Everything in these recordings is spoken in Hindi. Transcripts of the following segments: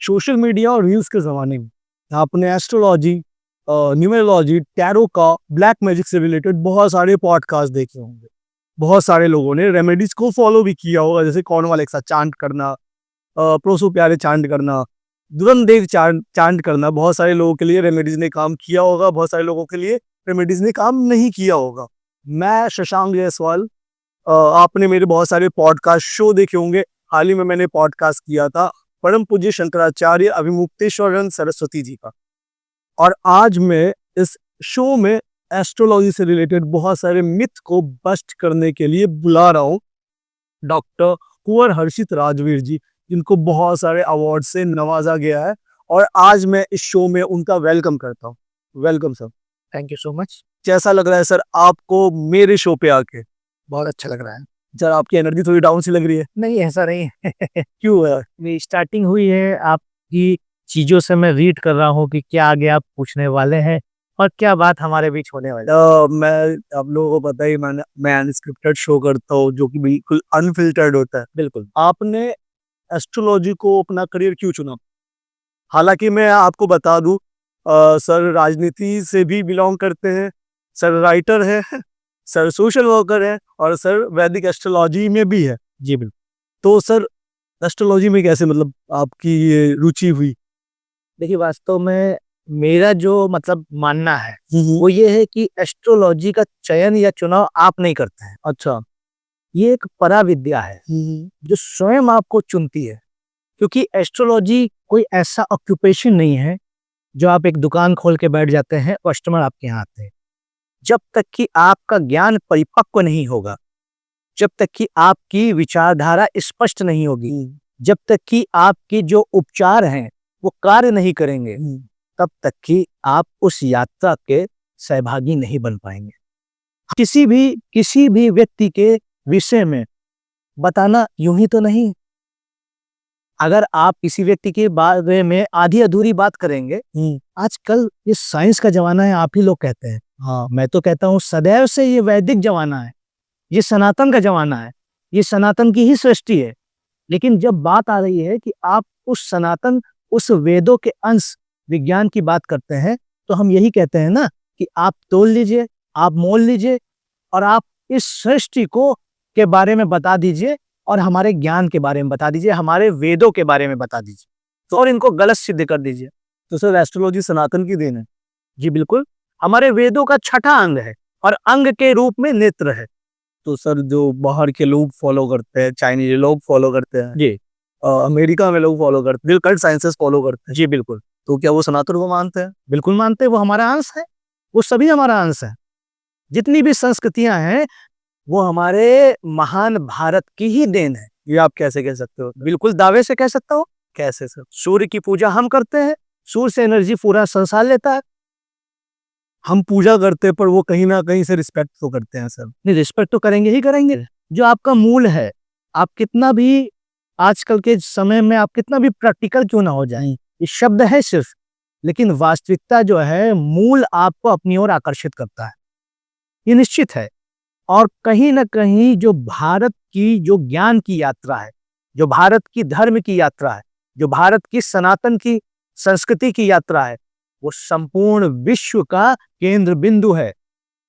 सोशल मीडिया और रील्स के ज़माने में आपने एस्ट्रोलॉजी, न्यूमेरोलॉजी, टैरो का, ब्लैक मैजिक से रिलेटेड बहुत सारे पॉडकास्ट देखे होंगे। बहुत सारे लोगों ने रेमेडीज़ को फ़ॉलो भी किया होगा, जैसे कॉर्नवालिस का चांट करना, प्रोसो प्यारे चांट करना, दुरंदेव चांट करना। बहुत सारे लोगों के लिए रेमेडीज़ ने काम किया होगा, बहुत सारे लोगों के लिए रेमेडीज़ ने काम नहीं किया होगा। मैं शशांक जायसवाल, आपने मेरे बहुत सारे पॉडकास्ट शो देखे होंगे। हाल ही में मैंने पॉडकास्ट किया था परम पूज्य शंकराचार्य अभिमुक्तेश्वरन सरस्वती जी का, और आज मैं इस शो में एस्ट्रोलॉजी से रिलेटेड बहुत सारे मिथ को बस्ट करने के लिए बुला रहा हूँ डॉक्टर कुंवर हर्षित राजवीर जी, जिनको बहुत सारे अवार्ड से नवाजा गया है, और आज मैं इस शो में उनका वेलकम करता हूँ। Welcome sir. Thank you so much. कैसा लग रहा है सर आपको मेरे शो पे आके? बहुत अच्छा लग रहा है। सर आपकी एनर्जी थोड़ी डाउन सी लग रही है, नहीं, ऐसा नहीं है। क्यों है? मेरी स्टार्टिंग हुई है, आपकी चीज़ों से मैं रीड कर रहा हूँ कि क्या आगे आप पूछने वाले हैं और क्या बात हमारे बीच होने वाली है। मैं, आप लोगों को पता ही, मैं अनस्क्रिप्टेड शो करता हूँ जो कि बिल्कुल अनफिल्टर्ड होता है। बिल्कुल। आपने एस्ट्रोलॉजी को अपना करियर क्यों चुना? हालांकि मैं आपको बता दूं, सर राजनीति से भी बिलोंग करते हैं, सर राइटर है, सर सोशल वर्कर है, और सर वैदिक एस्ट्रोलॉजी में भी है। जी, बिल्कुल। तो सर एस्ट्रोलॉजी में कैसे, मतलब आपकी ये रुचि हुई? देखिए, वास्तव में मेरा जो मतलब मानना है, हम्म। वो ये है कि एस्ट्रोलॉजी का चयन या चुनाव आप नहीं करते हैं। अच्छा। ये एक पराविद्या है, जो स्वयं आपको चुनती है। क्योंकि एस्ट्रोलॉजी कोई ऐसा ऑक्यूपेशन नहीं है, जो आप एक दुकान खोल के बैठ जाते हैं, कस्टमर आपके यहाँ आते हैं। जब तक कि आपका ज्ञान परिपक्व नहीं होगा, जब तक कि आपकी विचारधारा स्पष्ट नहीं होगी, जब तक कि आपके जो उपचार हैं वो कार्य नहीं करेंगे, तब तक कि आप उस यात्रा के सहभागी नहीं बन पाएंगे। किसी भी व्यक्ति के विषय में बताना यूं ही तो नहीं। अगर आप किसी व्यक्ति के बारे में आधी अधूरी बात करेंगे, आजकल ये साइंस का जमाना है, आप ही लोग कहते हैं। हाँ, मैं तो कहता हूँ सदैव से ये वैदिक जमाना है, ये सनातन का जमाना है, ये सनातन की ही सृष्टि है। लेकिन जब बात आ रही है कि आप उस सनातन, उस वेदों के अंश विज्ञान की बात करते हैं, तो हम यही कहते हैं ना कि आप तोल लीजिए, आप मोल लीजिए, और आप इस सृष्टि को के बारे में बता दीजिए, और हमारे ज्ञान के बारे में बता दीजिए, हमारे वेदों के बारे में बता दीजिए, तो और इनको गलत सिद्ध कर दीजिए। तो सर एस्ट्रोलॉजी सनातन की देन है? जी बिल्कुल, हमारे वेदों का छठा अंग है, और अंग के रूप में नेत्र है। तो सर जो बाहर के लोग फॉलो करते हैं, चाइनीज लोग फॉलो करते हैं, जी अमेरिका में लोग फॉलो करते हैं, कल्ट साइंसेस फॉलो करते हैं, जी बिल्कुल। तो क्या वो सनातन को मानते हैं? बिल्कुल मानते हैं, वो हमारा अंश है, वो सभी हमारा अंश है। जितनी भी संस्कृतियां हैं, वो हमारे महान भारत की ही देन है। ये आप कैसे कह सकते हो? बिल्कुल दावे से कह सकता हूँ। कैसे सर? सूर्य की पूजा हम करते हैं, सूर्य से एनर्जी पूरा संसार लेता है। हम पूजा करते हैं, पर वो कहीं ना कहीं से रिस्पेक्ट तो करते हैं सर। नहीं, रिस्पेक्ट तो करेंगे ही करेंगे। जो आपका मूल है, आप कितना भी आजकल के समय में आप कितना भी प्रैक्टिकल क्यों ना हो जाए, ये शब्द है सिर्फ, लेकिन वास्तविकता जो है, मूल आपको अपनी ओर आकर्षित करता है, ये निश्चित है। और कहीं ना कहीं जो भारत की जो ज्ञान की यात्रा है, जो भारत की धर्म की यात्रा है, जो भारत की सनातन की संस्कृति की यात्रा है, वो संपूर्ण विश्व का केंद्र बिंदु है।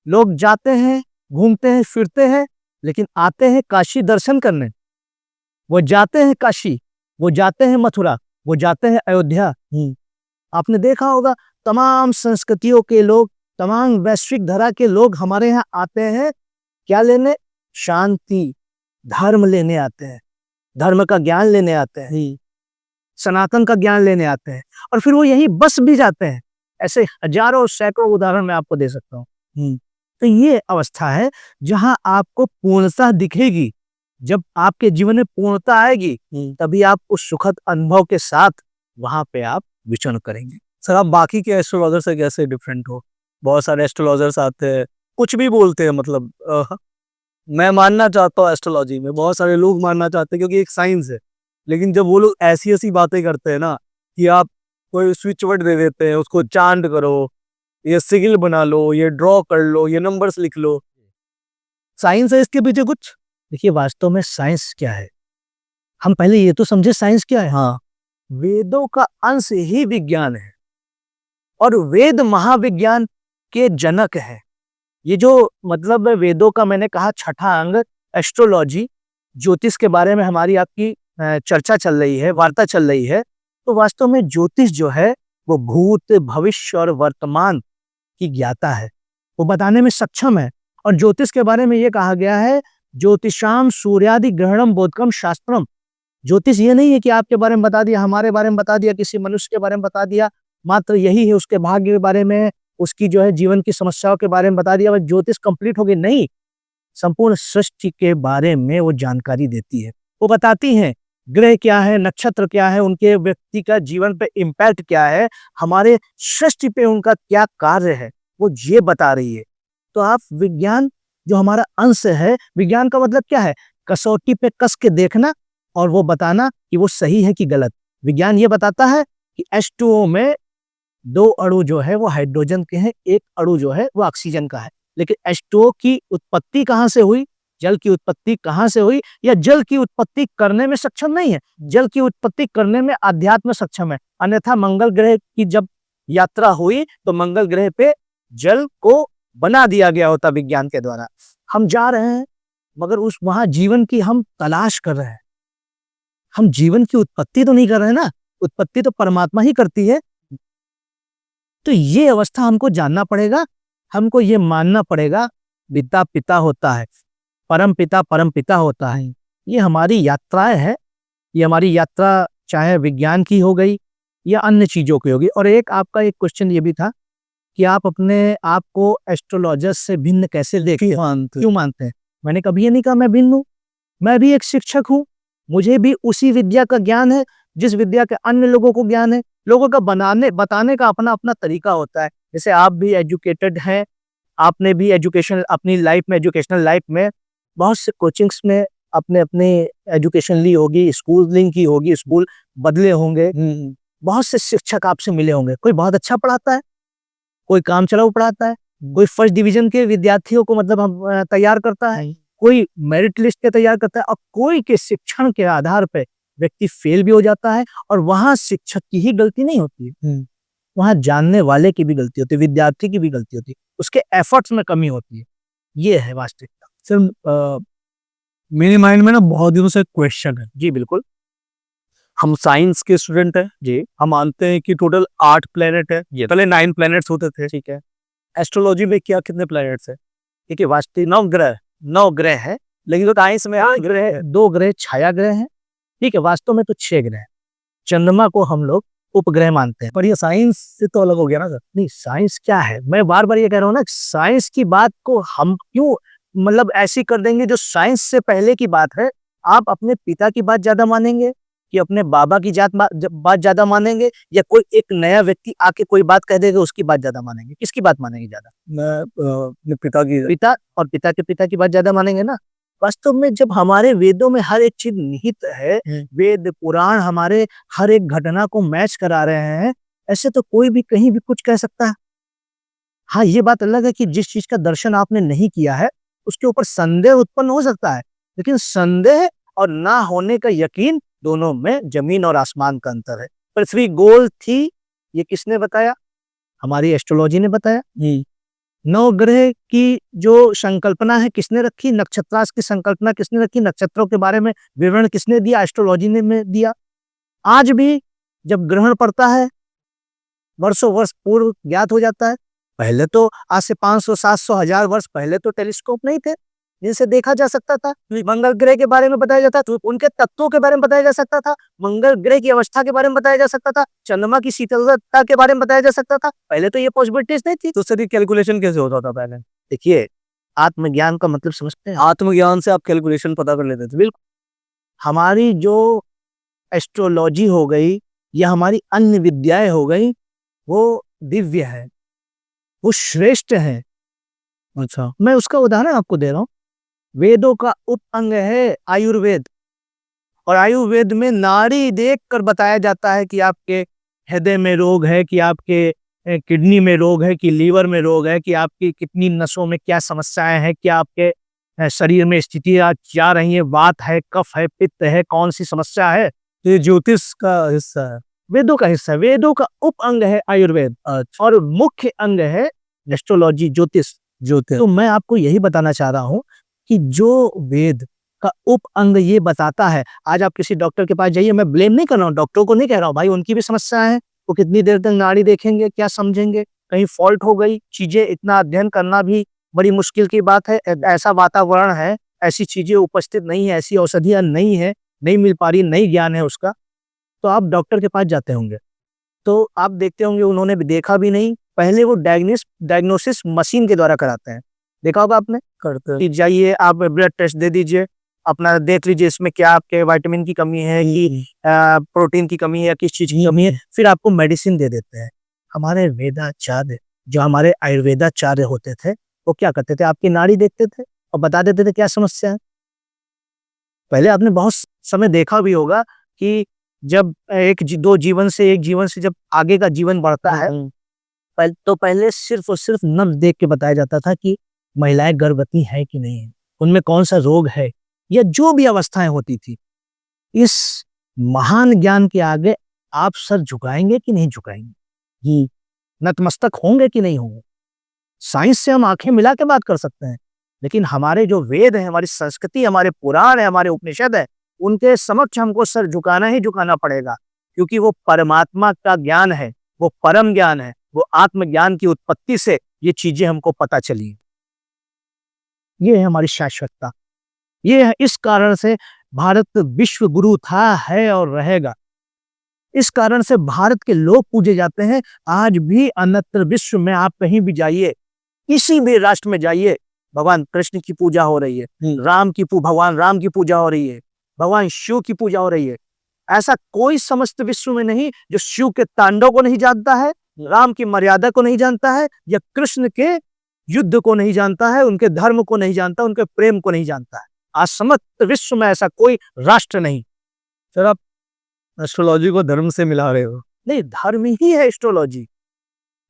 लोग जाते हैं, घूमते हैं, फिरते हैं, लेकिन आते हैं काशी दर्शन करने। वो जाते हैं काशी, वो जाते हैं मथुरा, वो जाते हैं अयोध्या। आपने देखा होगा, तमाम संस्कृतियों के लोग, तमाम वैश्विक धरा के लोग हमारे यहाँ आते हैं, क्या लेने? शांति, धर्म लेने आते हैं, धर्म का ज्ञान लेने आते हैं, सनातन का ज्ञान लेने आते हैं, और फिर वो यहीं बस भी जाते हैं। ऐसे हजारों सैकड़ों उदाहरण मैं आपको दे सकता हूँ। तो ये अवस्था है जहां आपको पूर्णता दिखेगी। जब आपके जीवन में पूर्णता आएगी, तभी आप उस सुखद अनुभव के साथ वहां पे आप विचरण करेंगे। सर आप बाकी के एस्ट्रोलॉजर से कैसे डिफरेंट हो? बहुत सारे एस्ट्रोलॉजर्स आते हैं, कुछ भी बोलते हैं, मतलब मैं मानना चाहता हूँ एस्ट्रोलॉजी में, बहुत सारे लोग मानना चाहते हैं क्योंकि एक साइंस है, लेकिन जब वो लोग ऐसी ऐसी बातें करते हैं ना, कि आप कोई स्विच वर्ड दे देते हैं, उसको चांट करो, ये सिगिल बना लो, ये ड्रॉ कर लो, ये नंबर्स लिख लो, साइंस है इसके पीछे कुछ? देखिए, वास्तव में साइंस क्या है, हम पहले ये तो समझे साइंस क्या है। हाँ। वेदों का अंश ही विज्ञान है और वेद महाविज्ञान के जनक है। ये जो मतलब वेदों का मैंने कहा छठा अंग एस्ट्रोलॉजी, ज्योतिष के बारे में हमारी आपकी चर्चा चल रही है, वार्ता चल रही है, तो वास्तव में ज्योतिष जो है वो भूत, भविष्य और वर्तमान की ज्ञाता है, वो बताने में सक्षम है। और ज्योतिष के बारे में ये कहा गया है, ज्योतिषाम सूर्यादि ग्रहणम बोधकम शास्त्रम। ज्योतिष ये नहीं है कि आपके बारे में बता दिया, हमारे बारे में बता दिया, किसी मनुष्य के बारे में बता दिया, मात्र यही है उसके भाग्य के बारे में, उसकी जो है जीवन की समस्याओं के बारे में बता दिया, बस ज्योतिष कंप्लीट हो गई। नहीं, संपूर्ण सृष्टि के बारे में वो जानकारी देती है। वो बताती हैं ग्रह क्या है, नक्षत्र क्या है, उनके व्यक्ति का जीवन पे इम्पैक्ट क्या है, हमारे सृष्टि पे उनका क्या कार्य है, वो ये बता रही है। तो आप विज्ञान जो हमारा अंश है, विज्ञान का मतलब क्या है, कसौटी पे कस के देखना और वो बताना कि वो सही है कि गलत। विज्ञान ये बताता है कि H2O में 2 अणु जो है वो हाइड्रोजन के हैं, 1 अणु जो है वो ऑक्सीजन का है। लेकिन H2O की उत्पत्ति कहाँ से हुई, जल की उत्पत्ति कहाँ से हुई, या जल की उत्पत्ति करने में सक्षम नहीं है, जल की उत्पत्ति करने में अध्यात्म सक्षम है। अन्यथा मंगल ग्रह की जब यात्रा हुई तो मंगल ग्रह पे जल को बना दिया गया होता विज्ञान के द्वारा। हम जा रहे हैं मगर उस वहां जीवन की हम तलाश कर रहे हैं, हम जीवन की उत्पत्ति तो नहीं कर रहे ना, उत्पत्ति तो परमात्मा ही करती है। तो ये अवस्था हमको जानना पड़ेगा, हमको ये मानना पड़ेगा, पिता पिता होता है, परम पिता होता है। ये हमारी यात्राएं है, ये हमारी यात्रा चाहे विज्ञान की हो गई या अन्य चीजों की होगी। और एक आपका एक क्वेश्चन ये भी था कि आप अपने आप को एस्ट्रोलॉजर से भिन्न कैसे देखते हैं, क्यों मानते हैं? मैंने कभी ये नहीं कहा मैं भिन्न हूं, मैं भी एक शिक्षक हूं, मुझे भी उसी विद्या का ज्ञान है जिस विद्या के अन्य लोगों को ज्ञान है। लोगों का बताने का अपना अपना तरीका होता है। जैसे आप भी एजुकेटेड हैं, आपने भी एजुकेशन अपनी लाइफ में, एजुकेशनल लाइफ में बहुत से कोचिंग्स में अपने अपने एजुकेशन ली होगी, स्कूलिंग की होगी, स्कूल बदले होंगे, बहुत से शिक्षक आपसे मिले होंगे। कोई बहुत अच्छा पढ़ाता है, कोई काम चलाऊ पढ़ाता है, कोई फर्स्ट डिवीजन के विद्यार्थियों को मतलब हम तैयार करता है, कोई मेरिट लिस्ट के तैयार करता है, और कोई के शिक्षण के आधार पर व्यक्ति फेल भी हो जाता है। और वहां शिक्षक की ही गलती नहीं होती है, वहां जानने वाले की भी गलती होती है, विद्यार्थी की भी गलती होती है, उसके एफर्ट्स में कमी होती है। ये है वास्तविकता। सर मेरे माइंड में ना बहुत दिनों से क्वेश्चन है। जी बिल्कुल। हम साइंस के स्टूडेंट हैं जी हम मानते हैं कि टोटल 8 प्लेनेट है, ये पहले 9 प्लेनेट्स होते थे। ठीक है। एस्ट्रोलॉजी में क्या कितने प्लेनेट्स है? देखिए वास्तविक 9 ग्रह है, लेकिन तो साइंस में 8 ग्रह है। 2 ग्रह छाया ग्रह हैं, ठीक है, वास्तव में तो 6 ग्रह हैं। चंद्रमा को हम लोग उपग्रह मानते हैं। पर ये साइंस से तो अलग हो गया ना सर। नहीं, साइंस क्या है, मैं बार बार ये कह रहा हूँ ना, साइंस की बात को हम क्यों मतलब ऐसी कर देंगे जो साइंस से पहले की बात है। आप अपने पिता की बात ज्यादा मानेंगे कि अपने बाबा की बात ज्यादा मानेंगे, या कोई एक नया व्यक्ति आके कोई बात कह देगा उसकी बात ज्यादा मानेंगे? किसकी बात मानेंगे ज्यादा? मैं अपने पिता की। पिता और पिता के पिता की बात ज्यादा मानेंगे ना। वास्तव में जब हमारे वेदों में हर एक चीज निहित है, वेद पुराण हमारे हर एक घटना को मैच करा रहे हैं, ऐसे तो कोई भी कहीं भी कुछ कह सकता है। हाँ, ये बात अलग है कि जिस चीज का दर्शन आपने नहीं किया है उसके ऊपर संदेह उत्पन्न हो सकता है, लेकिन संदेह और ना होने का यकीन, दोनों में जमीन और आसमान का अंतर है। पृथ्वी गोल थी, ये किसने बताया? हमारी एस्ट्रोलॉजी ने बताया। 9 ग्रह की जो संकल्पना है किसने रखी? नक्षत्रांश की संकल्पना किसने रखी? नक्षत्रों के बारे में विवरण किसने दिया? एस्ट्रोलॉजी ने में दिया। आज भी जब ग्रहण पड़ता है वर्षों वर्ष पूर्व ज्ञात हो जाता है। पहले तो आज से 500, 700, 1000 वर्ष पहले तो टेलीस्कोप नहीं थे जिनसे देखा जा सकता था। मंगल ग्रह के बारे में बताया जाता था, उनके तत्वों के बारे में बताया जा सकता था, मंगल ग्रह की अवस्था के बारे में बताया जा सकता था, चंद्रमा की शीतलता के बारे में बताया जा सकता था। पहले तो ये पॉसिबिलिटीज नहीं थी। तो सर ये कैलकुलेशन कैसे होता था पहले? देखिए, आत्मज्ञान का मतलब समझते हैं? आत्मज्ञान से आप कैलकुलेशन पता कर लेते थे। बिल्कुल। हमारी जो एस्ट्रोलॉजी हो गई या हमारी अन्य विद्याएं हो गई, वो दिव्य है, वो श्रेष्ठ है। अच्छा, मैं उसका उदाहरण आपको दे रहा हूँ। वेदों का उप अंग है आयुर्वेद, और आयुर्वेद में नाड़ी देख कर बताया जाता है कि आपके हृदय में रोग है, कि आपके किडनी में रोग है, कि लीवर में रोग है, कि आपकी कितनी नसों में क्या समस्याएं हैं, क्या आपके शरीर में स्थितियां जा रही है, वात है, कफ है, पित्त है, कौन सी समस्या है। ये ज्योतिष का हिस्सा है। वेदों का हिस्सा है। वेदों का उप अंग है आयुर्वेद और मुख्य अंग है एस्ट्रोलॉजी, ज्योतिष। ज्योतिष तो मैं आपको यही बताना चाह रहा हूँ कि जो वेद का उप अंग ये बताता है, आज आप किसी डॉक्टर के पास जाइए, मैं ब्लेम नहीं कर रहा हूँ, डॉक्टरों को नहीं कह रहा हूँ भाई, उनकी भी समस्या है, वो कितनी देर तक नाड़ी देखेंगे, क्या समझेंगे, कहीं फॉल्ट हो गई, चीजें इतना अध्ययन करना भी बड़ी मुश्किल की बात है। ऐसा वातावरण है, ऐसी चीजें उपस्थित नहीं है, ऐसी औषधियां नहीं है, नहीं मिल पा रही, नहीं ज्ञान है उसका, तो आप डॉक्टर के पास जाते होंगे, तो आप देखते होंगे उन्होंने भी देखा भी नहीं, पहले वो डायग्नोसिस मशीन के द्वारा कराते हैं, देखा होगा आपने। करते हैं। कि जाइए आप ब्लड टेस्ट दे दीजिए, अपना देख लीजिए इसमें क्या आपके विटामिन की कमी है कि प्रोटीन की कमी है या किस चीज की कमी है, फिर आपको मेडिसिन दे देते हैं। हमारे वेदाचार्य, जो हमारे आयुर्वेदाचार्य होते थे, वो क्या करते थे, आपकी नाड़ी देखते थे और बता देते थे क्या समस्या है। पहले आपने बहुत समय देखा भी होगा कि जब दो जीवन से एक जीवन से जब आगे का जीवन बढ़ता है, तो पहले सिर्फ और सिर्फ नब्ज देख के बताया जाता था कि महिलाएं गर्भवती है कि नहीं है, उनमें कौन सा रोग है, या जो भी अवस्थाएं होती थी। इस महान ज्ञान के आगे आप सर झुकाएंगे कि नहीं झुकाएंगे, ये नतमस्तक होंगे कि नहीं होंगे। साइंस से हम आंखें मिला के बात कर सकते हैं, लेकिन हमारे जो वेद है, हमारी संस्कृति, हमारे पुराण है, हमारे उपनिषद है, उनके समक्ष हमको सर झुकाना ही झुकाना पड़ेगा, क्योंकि वो परमात्मा का ज्ञान है, वो परम ज्ञान है, वो आत्मज्ञान की उत्पत्ति से ये चीजें हमको पता चली। ये है हमारी शाश्वतता। ये है, इस कारण से भारत विश्व गुरु था, है और रहेगा। इस कारण से भारत के लोग पूजे जाते हैं। आज भी अन्यत्र विश्व में आप कहीं भी जाइए, किसी भी राष्ट्र में जाइए, भगवान कृष्ण की पूजा हो रही है, भगवान राम की पूजा हो रही है, भगवान शिव की पूजा हो रही है। ऐसा कोई समस्त विश्व में नहीं जो शिव के तांडव को नहीं जानता है, राम की मर्यादा को नहीं जानता है, या कृष्ण के युद्ध को नहीं जानता है, उनके धर्म को नहीं जानता, उनके प्रेम को नहीं जानता है। आज समस्त विश्व में ऐसा कोई राष्ट्र नहीं। सर आप एस्ट्रोलॉजी को धर्म से मिला रहे हो। नहीं, धर्म ही है एस्ट्रोलॉजी,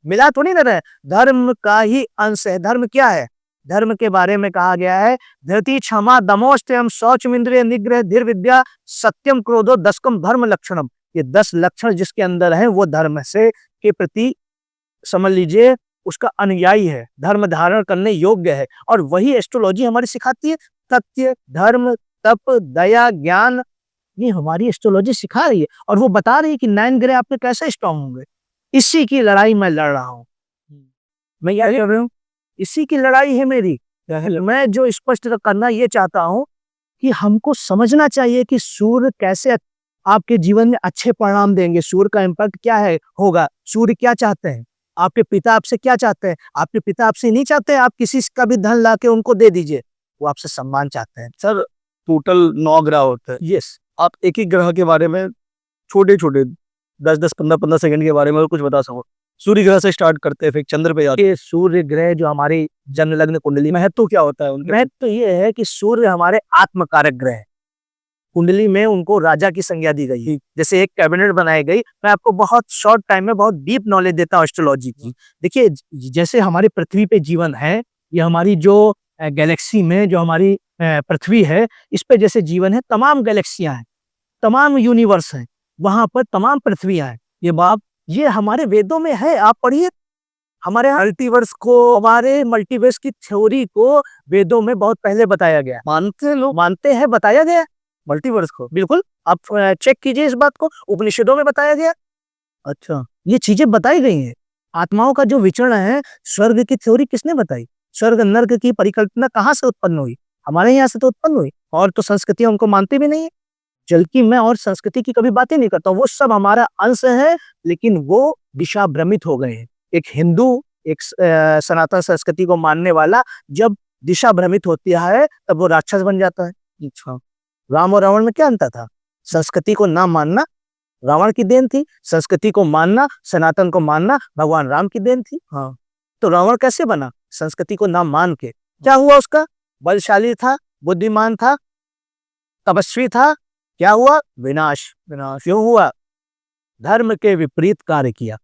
मिला थोड़ी ना रहे, धर्म का ही अंश है। धर्म क्या है, धर्म के बारे में कहा गया है, धृति क्षमा दमोष्टयम शौचम इंद्रिय निग्रह धीर विद्या सत्यम क्रोधो दशकम धर्म लक्षणम। ये 10 लक्षण जिसके अंदर है वो धर्म से के प्रति समझ लीजिए उसका अनुयायी है, धर्म धारण करने योग्य है। और वही एस्ट्रोलॉजी हमारी सिखाती है, सत्य, धर्म, तप, दया, ज्ञान, ये हमारी एस्ट्रोलॉजी सिखा रही है। और वो बता रही है कि 9 ग्रह आपके कैसे स्ट्रांग होंगे। इसी की लड़ाई मैं लड़ रहा हूँ। मैं क्या कर रहा हूँ, इसी की लड़ाई है मेरी। मैं जो स्पष्ट करना ये चाहता हूँ कि हमको समझना चाहिए कि सूर्य कैसे आपके जीवन में अच्छे परिणाम देंगे, सूर्य का इम्पैक्ट क्या है होगा, सूर्य क्या चाहते हैं, आपके पिता आपसे क्या चाहते हैं। आपके पिता आपसे नहीं चाहते आप किसी का भी धन ला के उनको दे दीजिए, वो आपसे सम्मान चाहते हैं। सर टोटल 9 ग्रह होते हैं। यस, आप एक एक ग्रह के बारे में छोटे छोटे 10-10, 15-15 सेकंड के बारे में कुछ बता सको। सूर्य ग्रह से स्टार्ट करते हैं, फिर चंद्र पे जाते हैं। ये सूर्य ग्रह जो हमारी जन्म लग्न कुंडली में है, महत्व क्या होता है उनका? महत्व तो ये है कि सूर्य हमारे आत्मकारक ग्रह है। कुंडली में उनको राजा की संज्ञा दी गई है, जैसे एक कैबिनेट बनाई गई। मैं आपको बहुत शॉर्ट टाइम में बहुत डीप नॉलेज देता हूँ एस्ट्रोलॉजी की। देखिए, जैसे हमारी पृथ्वी पे जीवन है, या हमारी जो गैलेक्सी में जो हमारी पृथ्वी है, इस पे जैसे जीवन है, तमाम गैलेक्सियां हैं, तमाम यूनिवर्स हैं, वहां पर तमाम पृथ्वियां हैं। ये हमारे वेदों में है, आप पढ़िए। हमारे मल्टीवर्स को, हमारे मल्टीवर्स की थ्योरी को वेदों में बहुत पहले बताया गया। मानते हैं लोग मानते हैं, बताया गया मल्टीवर्स को। बिल्कुल, आप चेक कीजिए इस बात को, उपनिषदों में बताया गया। अच्छा, ये चीजें बताई गई हैं। आत्माओं का जो विचरण है, स्वर्ग की थ्योरी किसने बताई, स्वर्ग नर्क की परिकल्पना कहाँ से उत्पन्न हुई, हमारे यहाँ से तो उत्पन्न हुई। और तो संस्कृतियां उनको मानती भी नहीं है, जबकि मैं और संस्कृति की कभी बातें नहीं करता, वो सब हमारा अंश है, लेकिन वो दिशा भ्रमित हो गए हैं। एक हिंदू, एक सनातन संस्कृति को मानने वाला जब दिशा भ्रमित होती है, तब वो राक्षस बन जाता है। अच्छा, राम और रावण में क्या अंतर था, संस्कृति को ना मानना रावण की देन थी, संस्कृति को मानना, सनातन को मानना भगवान राम की देन थी। हाँ, तो रावण कैसे बना, संस्कृति को ना मान के। क्या हुआ उसका, बलशाली था, बुद्धिमान था, तपस्वी था, क्या हुआ, विनाश। विनाश। क्यों हुआ, धर्म के विपरीत कार्य किया।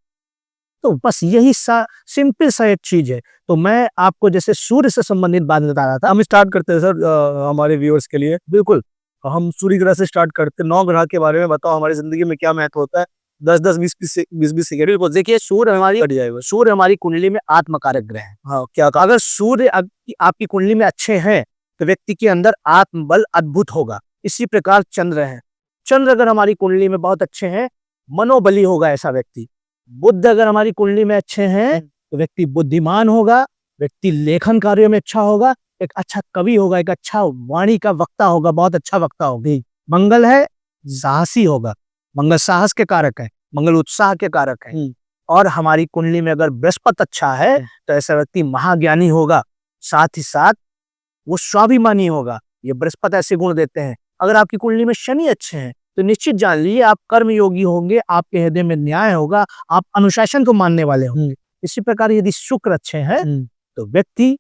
तो बस यही सिंपल सा एक चीज है। तो मैं आपको जैसे सूर्य से संबंधित बात बता रहा था। हम स्टार्ट करते हैं सर हमारे व्यूअर्स के लिए। बिल्कुल, हम सूर्य ग्रह से स्टार्ट करते हैं। 9 ग्रह के बारे में बताओ, हमारी जिंदगी में क्या महत्व होता है? 10-10, 20-20 सेकंड। बिल्कुल, देखिए सूर्य हमारी कुंडली में आत्मकारक ग्रह है। हाँ, क्या कहा? अगर सूर्य आपकी कुंडली में अच्छे हैं तो व्यक्ति के अंदर आत्मबल अद्भुत होगा। इसी प्रकार चंद्र है, चंद्र अगर हमारी कुंडली में बहुत अच्छे हैं, मनोबली होगा ऐसा व्यक्ति। बुध अगर हमारी कुंडली में अच्छे हैं तो व्यक्ति बुद्धिमान होगा, व्यक्ति लेखन कार्य में अच्छा होगा, एक अच्छा कवि होगा, एक अच्छा वाणी का वक्ता होगा, बहुत अच्छा वक्ता होगा। मंगल है, साहसी होगा, मंगल साहस के कारक है, मंगल उत्साह के कारक है। और हमारी कुंडली में अगर बृहस्पति अच्छा है तो ऐसा व्यक्ति महाज्ञानी होगा, साथ ही साथ वो स्वाभिमानी होगा। ये बृहस्पति ऐसे गुण देते हैं। अगर आपकी कुंडली में शनि अच्छे हैं तो निश्चित जान लीजिए आप कर्मयोगी होंगे, आपके हृदय में न्याय होगा, आप अनुशासन को मानने वाले होंगे। इसी प्रकार यदि शुक्र अच्छे हैं तो व्यक्ति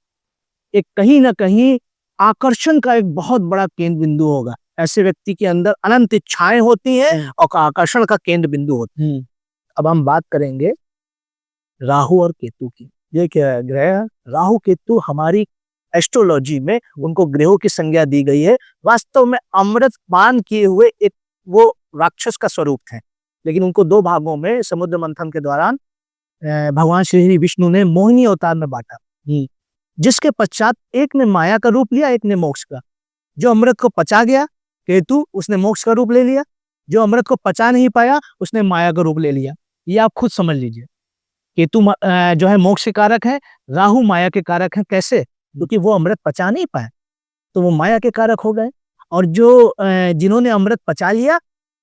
एक कहीं ना कहीं आकर्षण का एक बहुत बड़ा केंद्र बिंदु होगा। ऐसे व्यक्ति के अंदर अनंत इच्छाएं होती हैं और आकर्षण का केंद्र बिंदु होता है। अब हम बात करेंगे राहु और केतु की। ये क्या है ग्रह? राहु केतु हमारी एस्ट्रोलॉजी में उनको ग्रहों की संज्ञा दी गई है। वास्तव में अमृत पान किए हुए एक वो राक्षस का स्वरूप है, लेकिन उनको 2 भागों में समुद्र मंथन के दौरान भगवान श्री विष्णु ने मोहिनी अवतार में बांटा, जिसके पश्चात एक ने माया का रूप लिया, एक ने मोक्ष का। जो अमृत को पचा गया केतु, उसने मोक्ष का रूप ले लिया। जो अमृत को पचा नहीं पाया उसने माया का रूप ले लिया। ये आप खुद समझ लीजिए। केतु जो है मोक्ष के कारक है, राहु माया के कारक है। कैसे? क्योंकि वो अमृत पचा नहीं पाए तो वो माया के कारक हो गए, और जो जिन्होंने अमृत पचा लिया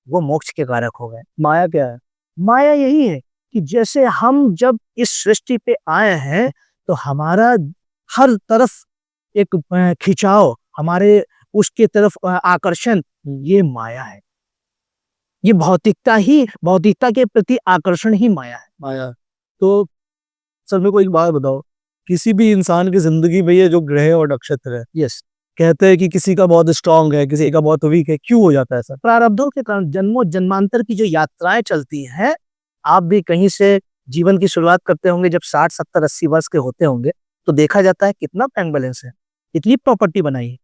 वो मोक्ष के कारक हो गए। माया क्या है? माया यही है कि जैसे हम जब इस सृष्टि पे आए हैं तो हमारा हर तरफ एक खिंचाव, हमारे उसके तरफ आकर्षण, ये माया है। ये भौतिकता के प्रति आकर्षण ही माया है। माया। तो सर मेरे को एक बात बताओ, किसी भी इंसान की जिंदगी में ये जो ग्रह और नक्षत्र है, यस, कहते हैं कि किसी का बहुत स्ट्रांग है, किसी का बहुत वीक है, क्यों हो जाता है सर? प्रारब्धों के कारण जन्मों जन्मांतर की जो यात्राएं चलती हैं। आप भी कहीं से जीवन की शुरुआत करते होंगे जब 60, 70, 80 वर्ष के होते होंगे, तो देखा जाता है कितना बैंक बैलेंस है, कितनी प्रॉपर्टी बनाई है,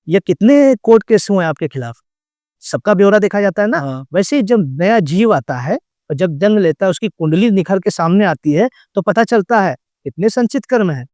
या कितने कोर्ट केस हुए आपके खिलाफ, सबका ब्यौरा देखा जाता है ना। हाँ। वैसे ही जब नया जीव आता है और जब जन्म लेता है, उसकी कुंडली निखर के सामने आती है तो पता चलता है कितने संचित कर्म है,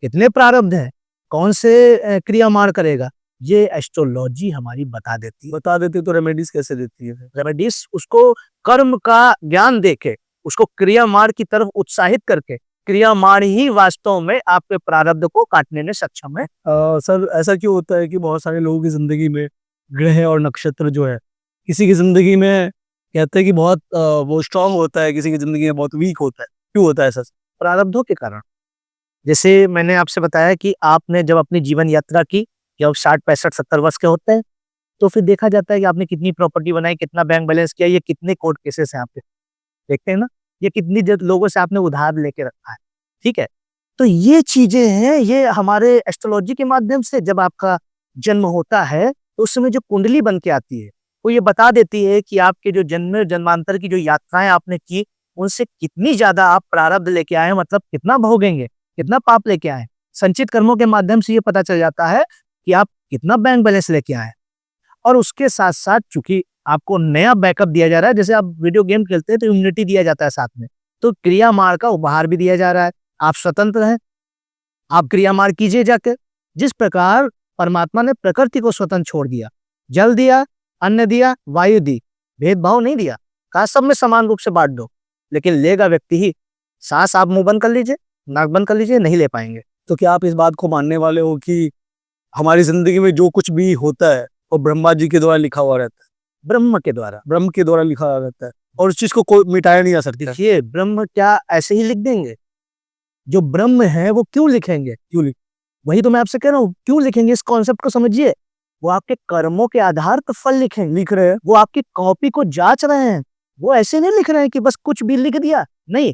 कितने प्रारब्ध है, कौन से क्रिया मार करेगा। ये एस्ट्रोलॉजी हमारी बता देती है। तो रेमेडीज कैसे देती है? रेमेडीज उसको कर्म का ज्ञान देके, उसको क्रिया मार की तरफ उत्साहित करके, क्रिया मार ही वास्तव में आपके प्रारब्ध को काटने में सक्षम है। सर ऐसा क्यों होता है कि बहुत सारे लोगों की जिंदगी में ग्रह और नक्षत्र जो है, किसी की जिंदगी में कहते हैं कि बहुत वो स्ट्रांग होता है, किसी की जिंदगी में बहुत वीक होता है, क्यों होता है ऐसा? प्रारब्धों के कारण। जैसे मैंने आपसे बताया कि आपने जब अपनी जीवन यात्रा की, जब 60, 65, 70 वर्ष के होते हैं, तो फिर देखा जाता है कि आपने कितनी प्रॉपर्टी बनाई, कितना बैंक बैलेंस किया, ये कितने कोर्ट केसेस हैं आपके, देखते हैं ना, ये कितनी लोगों से आपने उधार लेके रखा है। ठीक है, तो ये चीजें हैं, ये हमारे एस्ट्रोलॉजी के माध्यम से जब आपका जन्म होता है तो उस समय जो कुंडली बन के आती है वो ये बता देती है कि आपके जो जन्म जन्मांतर की जो यात्राएं आपने की, उनसे कितनी ज्यादा आप प्रारब्ध लेके आए, मतलब कितना भोगेंगे, कितना पाप लेके आए। संचित कर्मों के माध्यम से ये पता चल जाता है कि आप कितना बैंक बैलेंस लेके आए। और उसके साथ साथ चूंकि आपको नया बैकअप दिया जा रहा है, जैसे आप वीडियो गेम खेलते हैं तो इम्यूनिटी दिया जाता है साथ में, तो क्रिया मार का उपहार भी दिया जा रहा है। आप स्वतंत्र हैं, आप क्रिया मार कीजिए जाकर। जिस प्रकार परमात्मा ने प्रकृति को स्वतंत्र छोड़ दिया, जल दिया, अन्न दिया, वायु दी, भेदभाव नहीं दिया, कहा सब में समान रूप से बांट दो, लेकिन लेगा व्यक्ति ही। सांस आप मुंह बंद कर लीजिए, नाक बंद कर लीजिए, नहीं ले पाएंगे। तो क्या आप इस बात को मानने वाले हो कि हमारी जिंदगी में जो कुछ भी होता है वो ब्रह्मा जी के द्वारा लिखा हुआ रहता है? ब्रह्म के द्वारा लिखा हुआ रहता है, और उस चीज को कोई मिटाया नहीं जा सकता। देखिए, ब्रह्म क्या ऐसे ही लिख देंगे? जो ब्रह्म है वो क्यों लिखेंगे? वही तो मैं आपसे कह रहा हूँ, क्यों लिखेंगे? इस कॉन्सेप्ट को समझिए। वो आपके कर्मों के आधार पर फल लिख रहे हैं, वो आपकी कॉपी को जांच रहे हैं। वो ऐसे नहीं लिख रहे हैं कि बस कुछ भी लिख दिया, नहीं,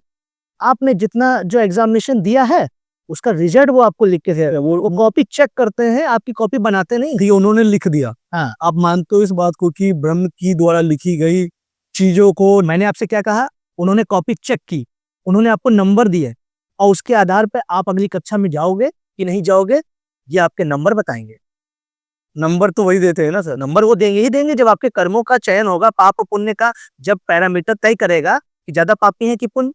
आपने जितना जो एग्जामिनेशन दिया है उसका रिजल्ट वो आपको लिख के दे रहे हैं। वो कॉपी चेक करते हैं, आपकी कॉपी बनाते नहीं। ये उन्होंने लिख दिया। हाँ, आप मानते हो इस बात को कि ब्रह्म की द्वारा लिखी गई चीजों को? मैंने आपसे क्या कहा? उन्होंने कॉपी चेक की, उन्होंने आपको नंबर दिए, और उसके आधार पर आप अगली कक्षा में जाओगे कि नहीं जाओगे, ये आपके नंबर बताएंगे। नंबर तो वही देते हैं ना सर। नंबर वो देंगे ही देंगे जब आपके कर्मों का चयन होगा, पाप पुण्य का जब पैरामीटर तय करेगा कि ज्यादा पापी है कि पुण्य।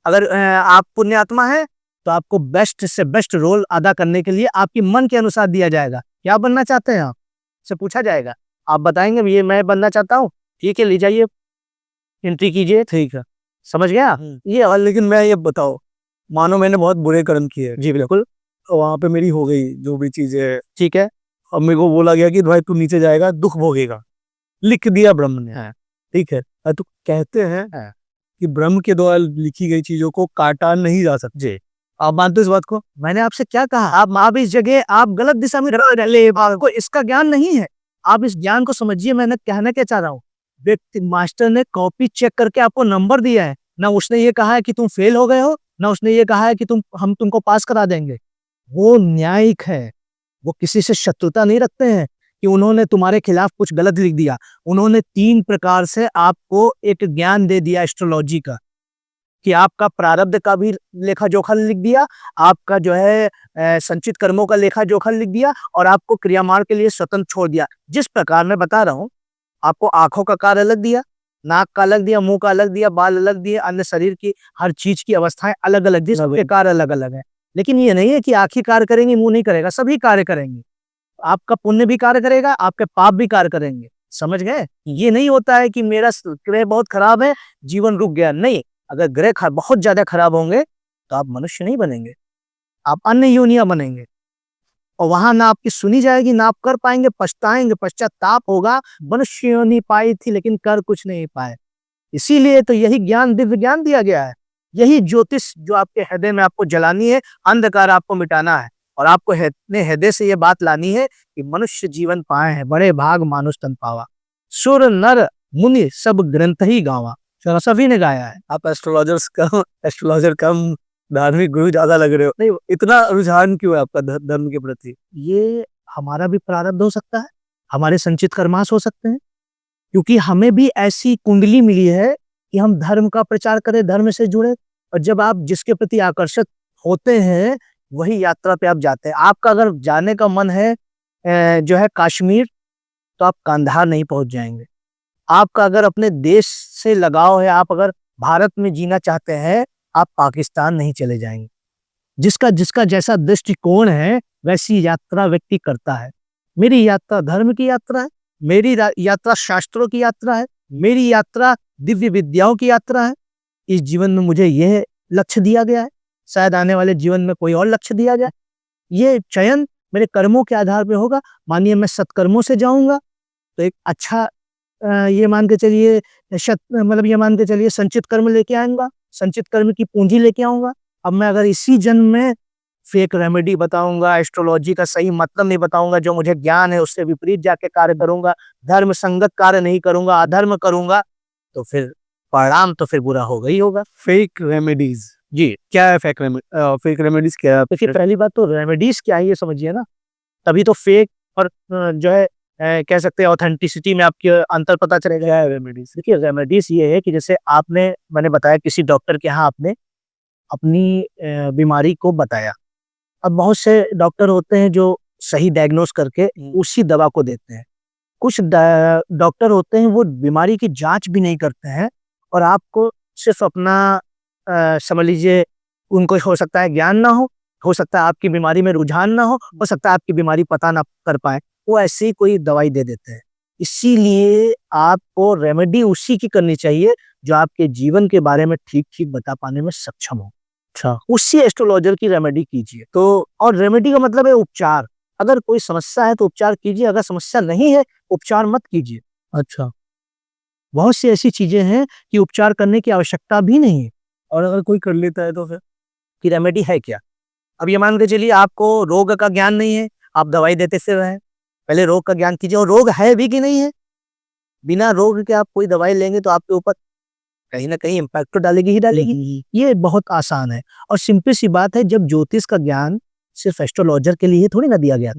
अगर आप पुण्य आत्मा है तो आपको बेस्ट से बेस्ट रोल अदा करने के लिए आपकी मन के अनुसार दिया जाएगा। क्या बनना चाहते हैं आप, से पूछा जाएगा, आप बताएंगे ये मैं बनना चाहता हूँ, ठीक है ले जाइए एंट्री कीजिए, ठीक है। समझ गया। ये और लेकिन मैं ये बताओ, मानो मैंने बहुत बुरे कर्म किए, जी बिल्कुल, तो वहां पे मेरी हो गई जो भी चीजें, ठीक है। अब मेरे को बोला गया कि भाई तू नीचे जाएगा दुख भोगेगा, लिख दिया ब्रह्म ने। हाँ। ठीक है, तो कहते हैं हाँ। कि ब्रह्म के द्वारा लिखी गई चीजों को काटा नहीं जा सकता। जी, आप मानते हो इस बात को? मैंने आपसे क्या कहा, आप इस जगह आप गलत दिशा में रहे, आपको इसका ज्ञान नहीं है। आप इस ज्ञान को समझिए, मैंने कहना क्या चाह रहा हूँ। व्यक्ति मास्टर ने कॉपी चेक करके आपको नंबर दिया है, ना उसने ये कहा है कि तुम फेल हो गए हो, ना उसने ये कहा है कि हम तुमको पास करा देंगे। वो न्यायिक है, वो किसी से शत्रुता नहीं रखते हैं कि उन्होंने तुम्हारे खिलाफ कुछ गलत लिख दिया। उन्होंने 3 प्रकार से आपको एक ज्ञान दे दिया एस्ट्रोलॉजी का, कि आपका प्रारब्ध का भी लेखा जोखा लिख दिया, आपका जो है संचित कर्मों का लेखा जोखा लिख दिया, और आपको क्रियामार्ग के लिए स्वतंत्र छोड़ दिया। जिस प्रकार मैं बता रहा हूँ, आपको आंखों का कार्य अलग दिया, नाक का अलग दिया, मुंह का अलग दिया, बाल अलग दिए, अन्य शरीर की हर चीज की अवस्थाएं अलग अलग दी, सबके कार्य अलग अलग है। लेकिन ये नहीं है कि आंख ही कार्य करेंगी मुंह नहीं करेगा, सभी कार्य करेंगे। आपका पुण्य भी कार्य करेगा, आपके पाप भी कार्य करेंगे। समझ गए? ये नहीं होता है कि मेरा ग्रह बहुत खराब है, जीवन रुक गया। नहीं, अगर ग्रह बहुत ज्यादा खराब होंगे तो आप मनुष्य नहीं बनेंगे, आप अन्य योनियां बनेंगे, और वहां ना आपकी सुनी जाएगी, ना आप कर पाएंगे, पछताएंगे, पश्चाताप होगा। मनुष्य योनि पाई थी लेकिन कर कुछ नहीं पाए। इसीलिए तो यही ज्ञान, दिव्य ज्ञान दिया गया है। यही ज्योतिष जो आपके हृदय में आपको जलानी है, अंधकार आपको मिटाना है, और आपको अपने हृदय से ये बात लानी है कि मनुष्य जीवन पाए हैं, बड़े भाग मानुष तन पावा। सुर नर मुनि सब ग्रंथ ही गावा, सभी ने गाया है। आप एस्ट्रोलॉजर कम, धार्मिक गुरु ज्यादा लग रहे हो। नहीं, इतना रुझान क्यों है आपका धर्म के प्रति? ये हमारा भी प्रारब्ध हो सकता है, हमारे संचित कर्माश हो सकते हैं, क्योंकि हमें भी ऐसी कुंडली मिली है कि हम धर्म का प्रचार करें, धर्म से जुड़े। और जब आप जिसके प्रति आकर्षित होते हैं वही यात्रा पे आप जाते हैं। आपका अगर जाने का मन है जो है कश्मीर, तो आप कंधार नहीं पहुंच जाएंगे। आपका अगर अपने देश से लगाव है, आप अगर भारत में जीना चाहते हैं, आप पाकिस्तान नहीं चले जाएंगे। जिसका जिसका जैसा दृष्टिकोण है वैसी यात्रा व्यक्ति करता है। मेरी यात्रा धर्म की यात्रा है, मेरी यात्रा शास्त्रों की यात्रा है, मेरी यात्रा दिव्य विद्याओं की यात्रा है। इस जीवन में मुझे यह लक्ष्य दिया गया है, शायद आने वाले जीवन में कोई और लक्ष्य दिया जाए। ये चयन मेरे कर्मों के आधार पे होगा। मानिए मैं सत्कर्मों से जाऊंगा तो एक अच्छा ये मान के चलिए मतलब ये मान के चलिए संचित कर्म लेके आऊंगा, संचित कर्म की पूंजी लेके आऊंगा। अब मैं अगर इसी जन्म में फेक रेमेडी बताऊंगा, एस्ट्रोलॉजी का सही मतलब नहीं बताऊंगा, जो मुझे ज्ञान है उससे विपरीत जाके कार्य करूंगा, धर्म संगत कार्य नहीं करूंगा, अधर्म करूंगा, तो फिर परिणाम तो फिर बुरा होगा ही होगा। फेक रेमेडीज, जी, क्या है फेक रेमेडीज क्या है? देखिए पहली बात तो रेमेडीज क्या है ये समझिए ना, तभी तो फेक और जो है कह सकते हैं ऑथेंटिसिटी में आपके अंतर पता चलेगा। क्या है रेमेडीज? देखिए रेमेडीज ये है कि जैसे मैंने बताया किसी डॉक्टर के यहाँ आपने अपनी बीमारी को बताया। अब बहुत से डॉक्टर होते हैं जो सही डायग्नोस करके उसी दवा को देते हैं। कुछ डॉक्टर होते हैं वो बीमारी की जांच भी नहीं करते हैं, और आपको सिर्फ अपना समझ लीजिए, उनको हो सकता है ज्ञान ना हो सकता है आपकी बीमारी में रुझान ना हो सकता है आपकी बीमारी पता ना कर पाए, वो ऐसे ही कोई दवाई दे देते हैं। इसीलिए आपको रेमेडी उसी की करनी चाहिए जो आपके जीवन के बारे में ठीक ठीक बता पाने में सक्षम हो। अच्छा, उसी एस्ट्रोलॉजर की रेमेडी कीजिए। तो और रेमेडी का मतलब है उपचार। अगर कोई समस्या है तो उपचार कीजिए, अगर समस्या नहीं है उपचार मत कीजिए। अच्छा। बहुत सी ऐसी चीजें हैं कि उपचार करने की आवश्यकता भी नहीं है। और अगर कोई कर लेता है तो फिर? कि रेमेडी है क्या? अब ये मान के चलिए आपको रोग का ज्ञान नहीं है, आप दवाई देते फिर रहे हैं। पहले रोग का ज्ञान कीजिए, और रोग है भी कि नहीं है। बिना रोग के आप कोई दवाई लेंगे तो आपके ऊपर कहीं ना कहीं इम्पैक्ट तो डालेगी ही डालेगी। ये बहुत आसान है और सिंपल सी बात है। जब ज्योतिष का ज्ञान सिर्फ एस्ट्रोलॉजर के लिए थोड़ी ना दिया गया,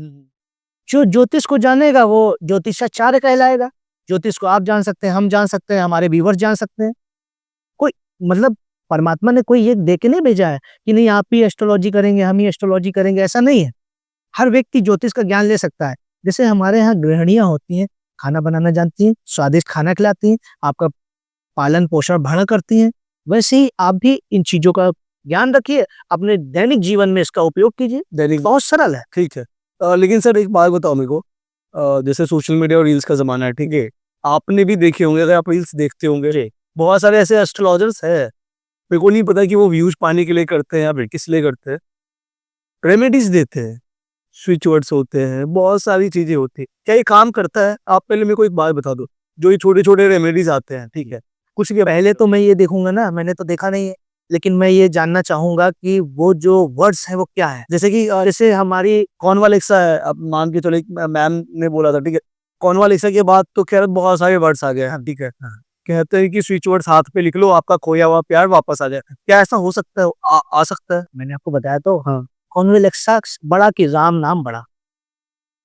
जो ज्योतिष को जानेगा वो ज्योतिषाचार्य कहलाएगा। ज्योतिष को आप जान सकते हैं, हम जान सकते हैं, हमारे व्यूअर्स जान सकते हैं। कोई मतलब परमात्मा ने कोई ये दे के नहीं भेजा है कि नहीं आप ही एस्ट्रोलॉजी करेंगे, हम ही एस्ट्रोलॉजी करेंगे, ऐसा नहीं है। हर व्यक्ति ज्योतिष का ज्ञान ले सकता है। जैसे हमारे यहाँ गृहिणियाँ होती हैं, खाना बनाना जानती हैं, स्वादिष्ट खाना खिलाती हैं, आपका पालन पोषण भरण करती हैं, वैसे ही आप भी इन चीज़ों का ज्ञान रखिए, अपने दैनिक जीवन में इसका उपयोग कीजिए, दैनिक बहुत सरल है। ठीक है। लेकिन सर एक बात बताओ मेरे को, जैसे सोशल मीडिया और रील्स का ज़माना है, ठीक है? आपने भी देखे होंगे, अगर आप रील्स देखते होंगे, जी। बहुत सारे ऐसे एस्ट्रोलॉजर्स हैं, मेरे को नहीं पता कि वो व्यूज़ पाने के लिए करते हैं या फिर किस लिए करते हैं। रेमेडीज़ देते हैं, स्विच वर्ड्स होते हैं, बहुत सारी चीज़ें होती हैं। क्या ये काम करता है? आप पहले मेरे को एक बात बता दो, जो ये छोटे-छोटे रेमेडीज़ आते हैं, ठीक है? कुछ के पहले तो मैं ये देखूँगा ना, मैंने तो देखा नहीं है, लेकिन मैं ये जानना चाहूँगा कि वो जो वर्ड्स हैं वो क्या है? जैसे कि जैसे हमारी कॉन्वालेक्सा है, अब मान के चलो, एक मैम ने बोला था, ठीक है? कॉन्वालेक्सा के बाद तो खैर बहुत सारे वर्ड्स आ गए हैं, ठीक है? हाँ। कहते हैं कि स्विच वर्ड्स हाथ पे लिख लो, आपका खोया हुआ प्यार वापस आ जाए। क्या ऐसा हो सकता है? आ सकता है? मैंने आपको बताया तो, हाँ। कॉन्वेलेक्सा बड़ा कि राम नाम बड़ा।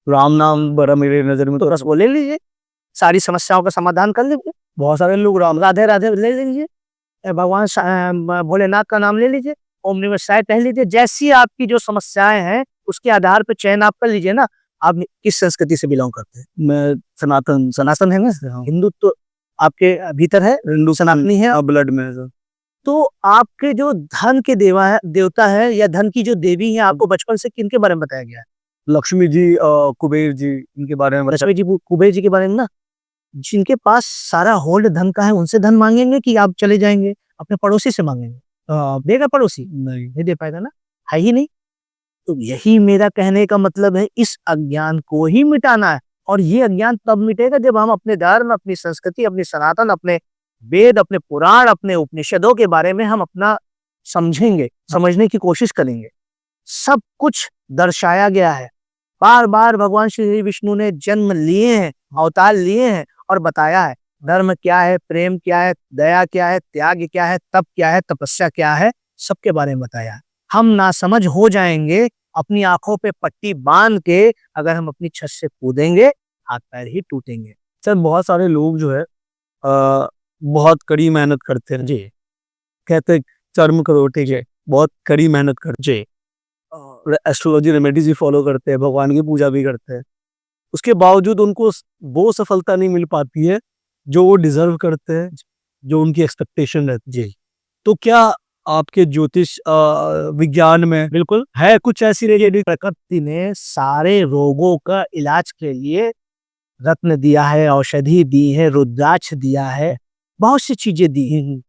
राम नाम बड़ा मेरे नज़र में तो तो बस वो ले लीजिए, सारी समस्याओं का समाधान कर लीजिए। बहुत सारे लोग राम राधे राधे ले लीजिए, भगवान भोलेनाथ का नाम ले लीजिए, ओम नमः शिवाय कह लीजिए। जैसी आपकी जो समस्याएं हैं उसके आधार पर चयन आप कर लीजिए ना, आप किस संस्कृति से बिलोंग करते हैं? मैं सनातन सनातन है ना, हाँ, हिंदुत्व आपके भीतर है, हिंदू सनातनी है। ब्लड में है सर। तो आपके जो धन के देवता है या धन की जो देवी है, आपको बचपन से किनके बारे में बताया गया है? लक्ष्मी जी, कुबेर जी, इनके बारे में बताया। लक्ष्मी जी, कुबेर जी के बारे में ना, जिनके पास सारा होल्ड धन का है उनसे धन मांगेंगे कि आप चले जाएंगे अपने पड़ोसी से मांगेंगे? देगा पड़ोसी? नहीं। नहीं दे पाएगा ना, है ही नहीं। तो यही मेरा कहने का मतलब है, इस अज्ञान को ही मिटाना है। और ये अज्ञान तब मिटेगा जब हम अपने धर्म, अपनी संस्कृति, अपनी सनातन, अपने वेद, अपने पुराण, अपने उपनिषदों के बारे में हम अपना समझेंगे, समझने की कोशिश करेंगे। सब कुछ दर्शाया गया है, बार बार भगवान श्री विष्णु ने जन्म लिए हैं, अवतार लिए हैं और बताया है धर्म क्या है, प्रेम क्या है, दया क्या है, त्याग क्या है, तप क्या है, तपस्या क्या है, सबके बारे में बताया है। हम नासमझ हो जाएंगे अपनी आंखों पे पट्टी बांध के, अगर हम अपनी छत से कूदेंगे हाथ पैर ही टूटेंगे। सर बहुत सारे लोग जो है बहुत कड़ी मेहनत करते हैं जी, कहते हैं कर्म करो, ठीक है? बहुत कड़ी मेहनत करते जी। एस्ट्रोलॉजी रेमेडीज भी फॉलो करते हैं, भगवान की पूजा भी करते हैं, उसके बावजूद उनको वो सफलता नहीं मिल पाती है जो वो डिजर्व करते हैं, जो उनकी एक्सपेक्टेशन रहती है। जी तो क्या आपके ज्योतिष विज्ञान में बिल्कुल है कुछ ऐसी रेमेडी? प्रकृति ने सारे रोगों का इलाज के लिए रत्न दिया है, औषधि दी है, रुद्राक्ष दिया है, बहुत सी चीजें दी हैं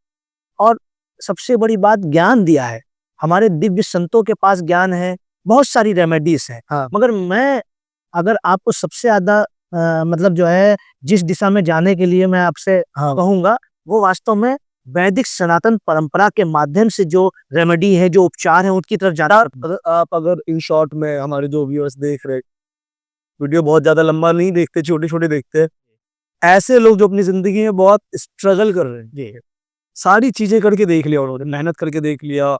और सबसे बड़ी बात ज्ञान दिया है। हमारे दिव्य संतों के पास ज्ञान है, बहुत सारी रेमेडीज है। हाँ। मगर मैं अगर आपको सबसे ज्यादा मतलब जो है जिस दिशा में जाने के लिए मैं आपसे हाँ। कहूंगा, वो वास्तव में वैदिक सनातन परंपरा के माध्यम से जो रेमेडी है, जो उपचार है, उनकी तरफ जाना। आप अगर इन शॉर्ट में, हमारे जो व्यूअर्स देख रहे, वीडियो बहुत ज्यादा लंबा नहीं देखते, छोटे छोटे देखते हैं, ऐसे लोग जो अपनी जिंदगी में बहुत स्ट्रगल कर रहे हैं जी, सारी चीजें करके देख लिया उन्होंने, मेहनत करके देख लिया,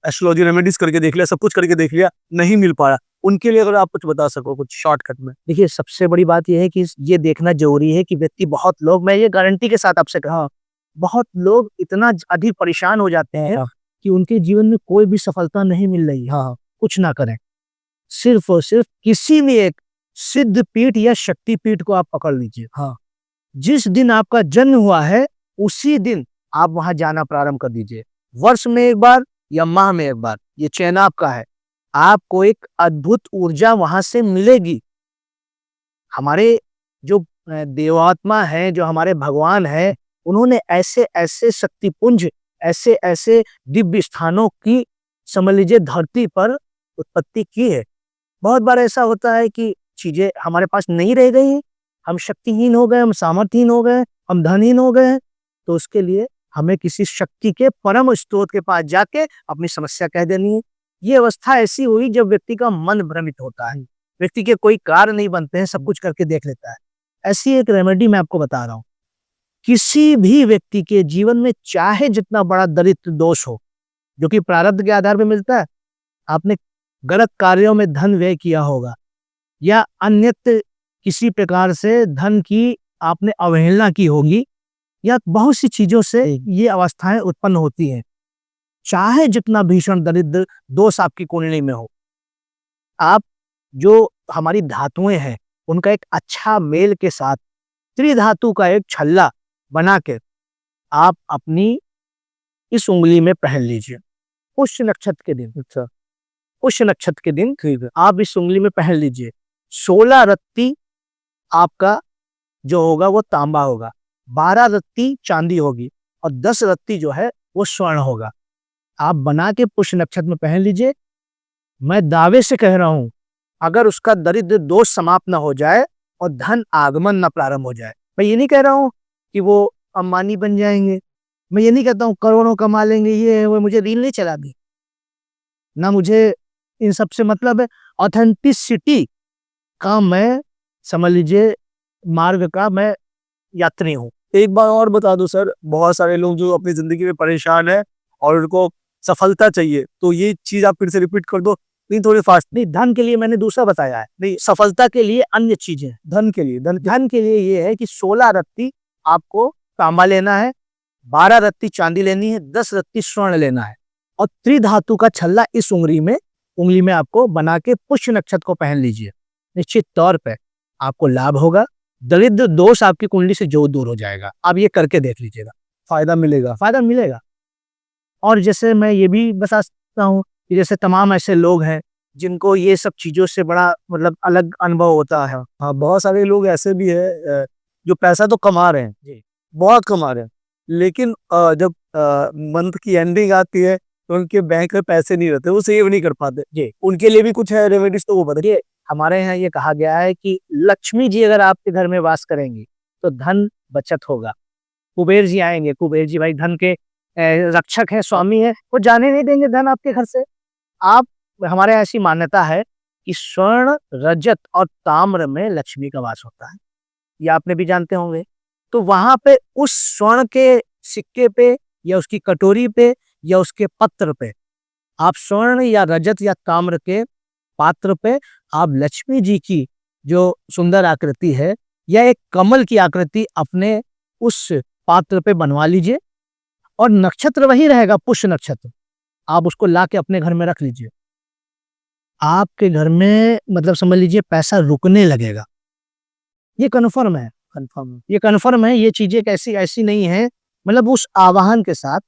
एस्ट्रोलॉजी रेमेडीज करके देख लिया, सब कुछ करके देख लिया, नहीं मिल पाया, उनके लिए अगर आप कुछ बता सको कुछ शॉर्टकट में। देखिए, सबसे बड़ी बात यह है कि ये देखना जरूरी है कि व्यक्ति, बहुत लोग, मैं ये गारंटी के साथ आपसे कहा, बहुत लोग इतना अधिक परेशान हो जाते हैं कि उनके जीवन में कोई भी सफलता नहीं मिल रही है। हाँ। कुछ ना करें, सिर्फ और सिर्फ किसी भी एक सिद्ध पीठ या शक्ति पीठ को आप पकड़ लीजिए। हाँ। जिस दिन आपका जन्म हुआ है उसी दिन आप वहां जाना प्रारंभ कर दीजिए, वर्ष में एक बार या माह में एक बार, ये चयन आपका है। आपको एक अद्भुत ऊर्जा वहां से मिलेगी। हमारे जो देवात्मा है, जो हमारे भगवान है, उन्होंने ऐसे ऐसे शक्तिपुंज, ऐसे ऐसे दिव्य स्थानों की, समझ लीजिए, धरती पर उत्पत्ति की है। बहुत बार ऐसा होता है कि चीजें हमारे पास नहीं रह गई, हम शक्तिहीन हो गए, हम सामर्थ्यहीन हो गए, हम धनहीन हो गए, तो उसके लिए हमें किसी शक्ति के परम स्रोत के पास जाके अपनी समस्या कह देनी है। ये अवस्था ऐसी हुई जब व्यक्ति का मन भ्रमित होता है, व्यक्ति के कोई कार्य नहीं बनते हैं, सब कुछ करके देख लेता है। ऐसी एक रेमेडी मैं आपको बता रहा हूँ। किसी भी व्यक्ति के जीवन में चाहे जितना बड़ा दरिद्र दोष हो, जो कि प्रारब्ध के आधार पर मिलता है, आपने गलत कार्यों में धन व्यय किया होगा या अन्यत्र किसी प्रकार से धन की आपने अवहेलना की होगी, या बहुत सी चीजों से ये अवस्थाएं उत्पन्न होती हैं। चाहे जितना भीषण दरिद्र दोष आपकी कुंडली में हो, आप जो हमारी धातुएं हैं, उनका एक अच्छा मेल के साथ त्रिधातु का एक छल्ला बना के आप अपनी इस उंगली में पहन लीजिए पुष्य नक्षत्र के दिन। अच्छा, पुष्य नक्षत्र के दिन ठीक है। आप इस उंगली में पहन लीजिए। 16 रत्ती आपका जो होगा वो तांबा होगा, 12 रत्ती चांदी होगी और 10 रत्ती जो है वो स्वर्ण होगा। आप बना के पुष्य नक्षत्र में पहन लीजिए। मैं दावे से कह रहा हूं, अगर उसका दरिद्र दोष समाप्त ना हो जाए और धन आगमन ना प्रारंभ हो जाए, मैं ये नहीं कह रहा हूं कि वो अंबानी बन जाएंगे, मैं ये नहीं कहता हूं करोड़ों कमा लेंगे, ये है वो, मुझे रील नहीं चलानी, ना मुझे इन सब से मतलब है। ऑथेंटिसिटी का मैं समझ लीजिए मार्ग का मैं यात्री हूँ। एक बार और बता दो सर, बहुत सारे लोग जो अपनी ज़िंदगी में परेशान हैं और उनको सफलता चाहिए, तो ये चीज़ आप फिर से रिपीट कर दो। नहीं, थोड़ी फास्ट। नहीं, धन के लिए मैंने दूसरा बताया है, नहीं सफलता के लिए अन्य चीजें। धन के लिए, धन के लिए ये है कि 16 रत्ती आपको तांबा लेना है, 12 रत्ती चांदी लेनी है, 10 रत्ती स्वर्ण लेना है और त्रिधातु का छल्ला इस उंगली में आपको बना के पुष्य नक्षत्र को पहन लीजिए। निश्चित तौर पे आपको लाभ होगा, दरिद्र दोष आपकी कुंडली से जो दूर हो जाएगा। आप ये करके देख लीजिएगा, फायदा मिलेगा। फायदा मिलेगा। और जैसे मैं ये भी बता सकता हूँ कि जैसे तमाम ऐसे लोग हैं जिनको ये सब चीजों से बड़ा मतलब अलग अनुभव होता है। हाँ, बहुत सारे लोग ऐसे भी हैं जो पैसा तो कमा रहे हैं जी, बहुत कमा रहे हैं, लेकिन जब मंथ की एंडिंग आती है तो उनके बैंक में पैसे नहीं रहते, वो सेव नहीं कर पाते। जी। उनके लिए भी कुछ है रेमेडीज, तो वो बताइए। देखिए, हमारे यहाँ ये कहा गया है कि लक्ष्मी जी अगर आपके घर में वास करेंगी तो धन बचत होगा। कुबेर जी आएंगे, कुबेर जी भाई धन के रक्षक हैं, स्वामी हैं, वो जाने नहीं देंगे धन आपके घर से। आप हमारे यहाँ ऐसी मान्यता है कि स्वर्ण, रजत और ताम्र में लक्ष्मी का वास होता है, ये आपने भी जानते होंगे। तो वहां पे उस स्वर्ण के सिक्के पे या उसकी कटोरी पे या उसके पत्र पे आप स्वर्ण या रजत या ताम्र के पात्र पे आप लक्ष्मी जी की जो सुंदर आकृति है या एक कमल की आकृति अपने उस पात्र पे बनवा लीजिए और नक्षत्र वही रहेगा पुष्य नक्षत्र, आप उसको ला के अपने घर में रख लीजिए। आपके घर में मतलब समझ लीजिए पैसा रुकने लगेगा, ये कन्फर्म है। कंफर्म। ये कन्फर्म है, ये चीजें कैसी ऐसी नहीं है। मतलब उस आवाहन के साथ,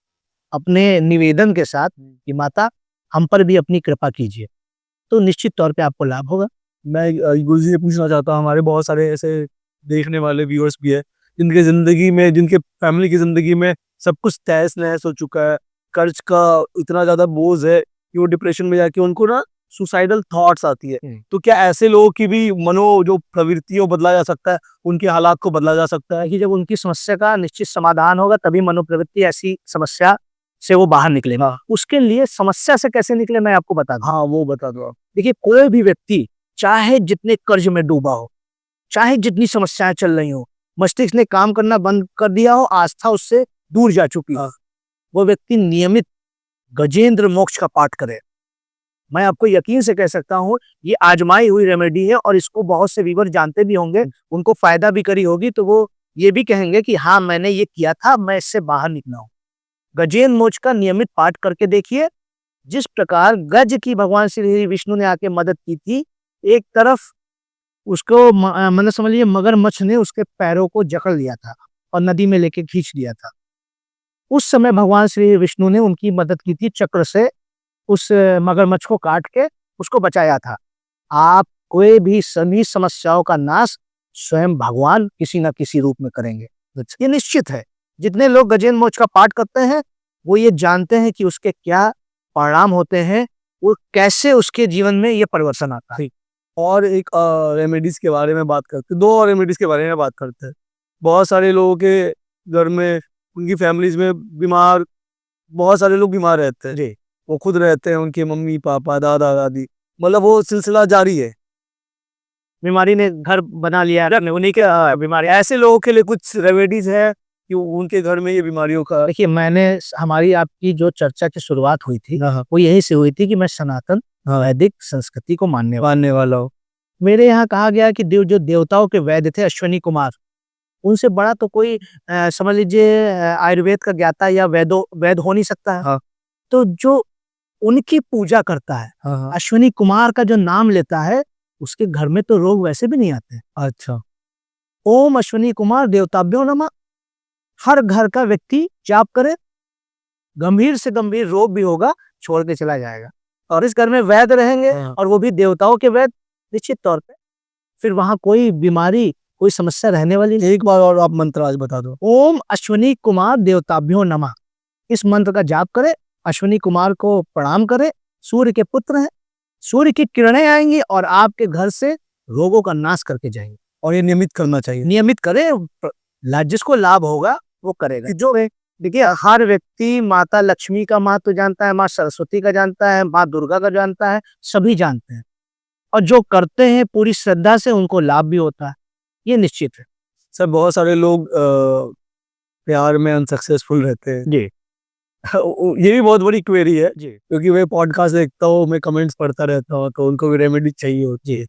अपने निवेदन के साथ कि माता हम पर भी अपनी कृपा कीजिए, तो निश्चित तौर पे आपको लाभ होगा। मैं गुरु जी से पूछना चाहता हूँ, हमारे बहुत सारे ऐसे देखने वाले व्यूअर्स भी है जिनके ज़िंदगी में, जिनके फैमिली की ज़िंदगी में सब कुछ तहस नहस हो चुका है, कर्ज का इतना ज़्यादा बोझ है कि वो डिप्रेशन में जाके उनको ना सुसाइडल थॉट्स आती है। तो क्या ऐसे लोगों की भी जो प्रवृत्ति हो बदला जा सकता है, उनके हालात को बदला जा सकता है? कि जब उनकी समस्या का निश्चित समाधान होगा तभी मनोप्रवृत्ति ऐसी समस्या से वो बाहर निकलेगा। हाँ। उसके लिए समस्या से कैसे निकले मैं आपको बता दूं। हाँ, वो बता दो आप। देखिए, कोई भी व्यक्ति चाहे जितने कर्ज में डूबा हो, चाहे जितनी समस्याएं चल रही हो, मस्तिष्क ने काम करना बंद कर दिया हो, आस्था उससे दूर जा चुकी हो, वो व्यक्ति नियमित गजेंद्र मोक्ष का पाठ करे। मैं आपको यकीन से कह सकता हूँ ये आजमाई हुई रेमेडी है और इसको बहुत से व्यूअर जानते भी होंगे, उनको फायदा भी करी होगी, तो वो ये भी कहेंगे कि हाँ मैंने ये किया था, मैं इससे बाहर निकला हूँ। गजेंद्र मोक्ष का नियमित पाठ करके देखिए। जिस प्रकार गज की भगवान श्री विष्णु ने आके मदद की थी, एक तरफ उसको मतलब समझ लीजिए मगरमच्छ ने उसके पैरों को जकड़ लिया था और नदी में लेके खींच दिया था। उस समय भगवान श्री विष्णु ने उनकी मदद की थी, चक्र से उस मगरमच्छ को काट के उसको बचाया था। आप कोई भी सभी समस्याओं का नाश स्वयं भगवान किसी न किसी रूप में करेंगे, ये निश्चित है। जितने लोग गजेंद्र मोक्ष का पाठ करते हैं वो ये जानते हैं कि उसके क्या परिणाम होते हैं, वो कैसे उसके जीवन में ये परिवर्तन आता है। और एक रेमेडीज के बारे में बात करते हैं, 2 और रेमेडीज के बारे में बात करते हैं। बहुत सारे लोगों के घर में, उनकी फैमिलीज में बीमार, बहुत सारे लोग बीमार रहते हैं जी, वो खुद रहते हैं, उनके मम्मी पापा दादा दादी, मतलब वो सिलसिला जारी है। बीमारी ने घर बना लिया है, उन्हीं के बीमारी। ऐसे लोगों के लिए कुछ रेमेडीज है कि उनके घर में ये बीमारियों का। देखिए, हमारी आपकी जो चर्चा की शुरुआत हुई थी हाँ, वो यही से हुई थी कि मैं सनातन वैदिक संस्कृति को मानने वाला हो। मेरे यहाँ कहा गया कि जो देवताओं के वैद्य थे अश्विनी कुमार, उनसे बड़ा तो कोई समझ लीजिए आयुर्वेद का ज्ञाता या वैद हो नहीं सकता है। हाँ। तो जो उनकी पूजा करता है, हाँ, हाँ। अश्विनी कुमार का जो नाम लेता है, उसके घर में तो रोग वैसे भी नहीं आते। अच्छा। ओम अश्विनी कुमार देवताभ्यो नमः। हर घर का व्यक्ति जाप करे, गंभीर से गंभीर रोग भी होगा छोड़ के चला जाएगा। और इस घर में वैद्य रहेंगे हाँ। और वो भी देवताओं के वैद्य निश्चित तौर पे, फिर वहां कोई बीमारी कोई समस्या रहने वाली नहीं। एक बार और आप मंत्र आज बता दो। ओम अश्विनी कुमार देवताभ्यो नमः। इस मंत्र का जाप करे, अश्विनी कुमार को प्रणाम करे, सूर्य के पुत्र हैं, सूर्य की किरणें आएंगी और आपके घर से रोगों का नाश करके जाएंगे। और ये नियमित करना चाहिए। नियमित करे, जिसको लाभ होगा वो करेगा। जो देखिए, हर व्यक्ति माता लक्ष्मी का महत्व जानता है, माँ सरस्वती का जानता है, माँ दुर्गा का जानता है, सभी जानते हैं। और जो करते हैं पूरी श्रद्धा से उनको लाभ भी होता है, ये निश्चित है। सर बहुत सारे लोग प्यार में अनसक्सेसफुल रहते हैं। जी ये भी बहुत बड़ी क्वेरी है, जी क्योंकि मैं पॉडकास्ट देखता हूँ, मैं कमेंट्स पढ़ता रहता हूँ, तो उनको भी रेमेडी चाहिए होती है।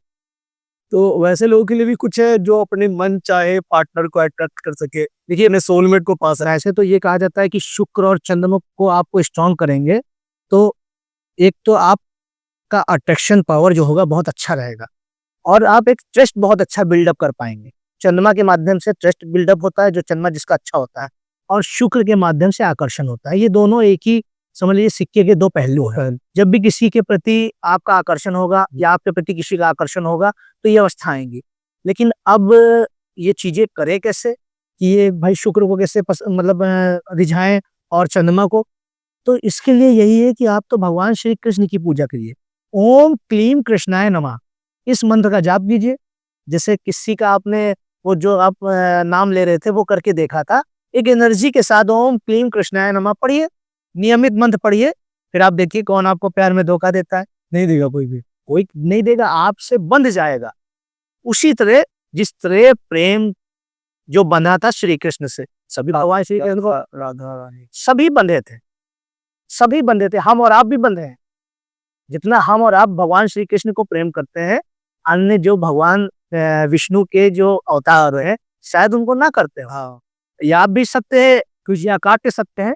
तो वैसे लोगों के लिए भी कुछ है जो अपने मन चाहे पार्टनर को अट्रैक्ट कर सके, देखिए अपने सोलमेट को पा सके। ऐसे तो ये कहा जाता है कि शुक्र और चंद्रमा को आपको स्ट्रॉन्ग करेंगे तो एक तो आपका अट्रैक्शन पावर जो होगा बहुत अच्छा रहेगा और आप एक ट्रस्ट बहुत अच्छा बिल्डअप कर पाएंगे। चंद्रमा के माध्यम से ट्रस्ट बिल्डअप होता है, जो चंद्रमा जिसका अच्छा होता है, और शुक्र के माध्यम से आकर्षण होता है। ये दोनों एक ही समझ लीजिए सिक्के के दो पहलू हैं। जब भी किसी के प्रति आपका आकर्षण होगा या आपके प्रति किसी का आकर्षण होगा तो ये अवस्था आएंगी। लेकिन अब ये चीजें करे कैसे कि ये भाई शुक्र को कैसे मतलब रिझाएं और चंद्रमा को, तो इसके लिए यही है कि आप तो भगवान श्री कृष्ण की पूजा करिए। ओम क्लीम कृष्णाय नमः, इस मंत्र का जाप कीजिए। जैसे किसी का आपने वो जो आप नाम ले रहे थे वो करके देखा था, एक एनर्जी के साथ ओम क्लीम कृष्णाय नमः पढ़िए, नियमित मंत्र पढ़िए, फिर आप देखिए कौन आपको प्यार में धोखा देता है। नहीं देगा कोई भी। कोई नहीं देगा, आपसे बंध जाएगा। उसी तरह जिस तरह प्रेम जो बंधा था श्री कृष्ण से, सभी भगवान श्री कृष्ण को राधा रानी सभी बंधे थे, सभी बंधे थे, हम और आप भी बंधे हैं। जितना हम और आप भगवान श्री कृष्ण को प्रेम करते हैं, अन्य जो भगवान विष्णु के जो अवतार हैं शायद उनको ना करते हो। हाँ। या आप भी सकते हैं, कुछ या काट सकते हैं,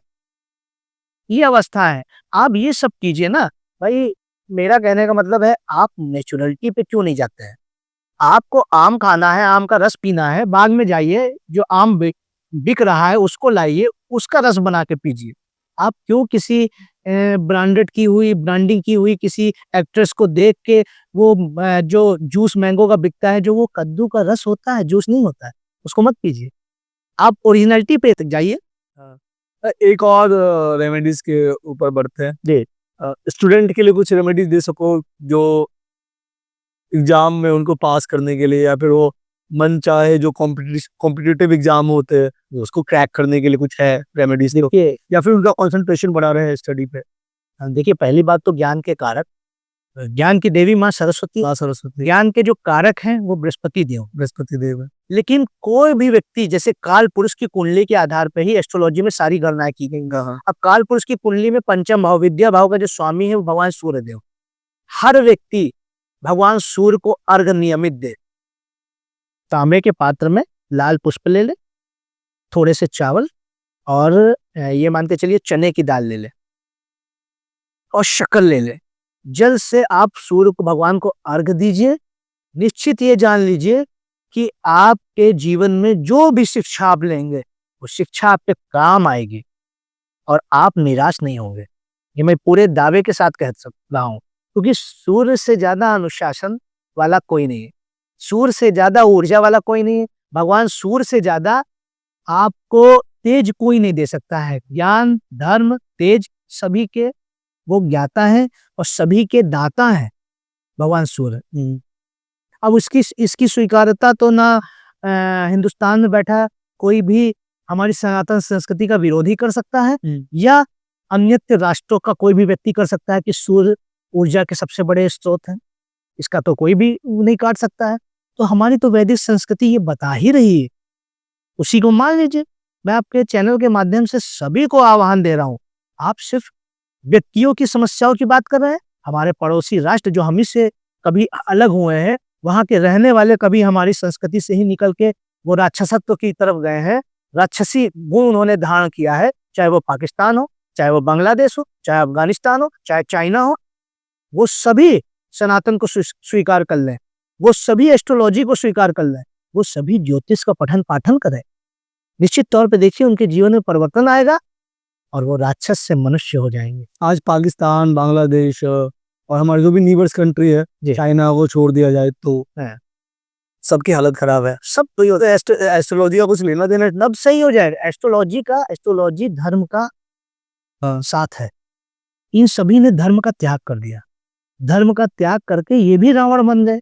ये अवस्था है। आप ये सब कीजिए ना भाई। मेरा कहने का मतलब है, आप नेचुरलिटी पे क्यों नहीं जाते हैं? आपको आम खाना है, आम का रस पीना है, बाग में जाइए, जो आम बिक रहा है उसको लाइए, उसका रस बना के पीजिए। आप क्यों किसी ब्रांडिंग की हुई किसी एक्ट्रेस को देख के वो जो जूस मैंगो का बिकता है, जो वो कद्दू का रस होता है, जूस नहीं होता है, उसको मत पीजिए। आप ओरिजिनलिटी पे तक जाइए। एक और रेमेडीज के ऊपर बढ़ते हैं। जी स्टूडेंट के लिए कुछ रेमेडीज दे सको जो एग्जाम में उनको पास करने के लिए, या फिर वो मन चाहे जो कॉम्पिटिटिव एग्जाम होते हैं उसको क्रैक करने के लिए कुछ है रेमेडीज, देखिए, या फिर उनका कंसंट्रेशन बना रहे स्टडी पे। देखिए पहली बात तो ज्ञान के कारक, ज्ञान की देवी माँ सरस्वती, ज्ञान के जो कारक हैं वो बृहस्पति देव है। लेकिन कोई भी व्यक्ति, जैसे काल पुरुष की कुंडली के आधार पर ही एस्ट्रोलॉजी में सारी गणनाएं की गई। अब काल पुरुष की कुंडली में पंचम भाव, विद्या भाव का जो स्वामी है वो भगवान सूर्य देव। हर व्यक्ति भगवान सूर्य को अर्घ नियमित दे। तांबे के पात्र में लाल पुष्प ले ले, थोड़े से चावल, और ये मान के चलिए चने की दाल ले ले, और शक्कर ले ले। जल से आप सूर्य को, भगवान को अर्घ दीजिए। निश्चित ये जान लीजिए कि आपके जीवन में जो भी शिक्षा आप लेंगे वो शिक्षा आपके काम आएगी और आप निराश नहीं होंगे। ये मैं पूरे दावे के साथ कह सकता हूँ, क्योंकि सूर्य से ज्यादा अनुशासन वाला कोई नहीं है, सूर्य से ज्यादा ऊर्जा वाला कोई नहीं है। भगवान सूर्य से ज्यादा आपको तेज कोई नहीं दे सकता है। ज्ञान, धर्म, तेज सभी के वो ज्ञाता है और सभी के दाता है भगवान सूर्य। अब इसकी स्वीकार्यता तो ना हिंदुस्तान में बैठा कोई भी हमारी सनातन संस्कृति का विरोधी कर सकता है, या अन्य राष्ट्रों का कोई भी व्यक्ति कर सकता है कि सूर्य ऊर्जा के सबसे बड़े स्रोत हैं। इसका तो कोई भी नहीं काट सकता है। तो हमारी तो वैदिक संस्कृति ये बता ही रही है, उसी को मान लीजिए। मैं आपके चैनल के माध्यम से सभी को आह्वान दे रहा हूँ, आप सिर्फ व्यक्तियों की समस्याओं की बात कर रहे हैं। हमारे पड़ोसी राष्ट्र जो हम से कभी अलग हुए हैं, वहां के रहने वाले कभी हमारी संस्कृति से ही निकल के वो राक्षसत्व की तरफ गए हैं, राक्षसी गुण उन्होंने धारण किया है। चाहे वो पाकिस्तान हो, चाहे वो बांग्लादेश हो, चाहे अफगानिस्तान हो, चाहे चाइना हो, वो सभी सनातन को स्वीकार कर लें। वो सभी एस्ट्रोलॉजी को स्वीकार कर लें, वो सभी ज्योतिष का पठन पाठन करें, निश्चित तौर पे देखिए उनके जीवन में परिवर्तन आएगा और वो राक्षस से मनुष्य हो जाएंगे। आज पाकिस्तान, बांग्लादेश और हमारे जो भी नीबर्स कंट्री है, जी। चाइना को छोड़ दिया जाए तो हाँ। सबकी हालत खराब है। सब तो ये होता है, एस्ट्रोलॉजी का कुछ लेना देना अब सही हो जाएगा। एस्ट्रोलॉजी धर्म का साथ है। इन सभी ने धर्म का त्याग कर दिया, धर्म का त्याग करके ये भी रावण बन गए।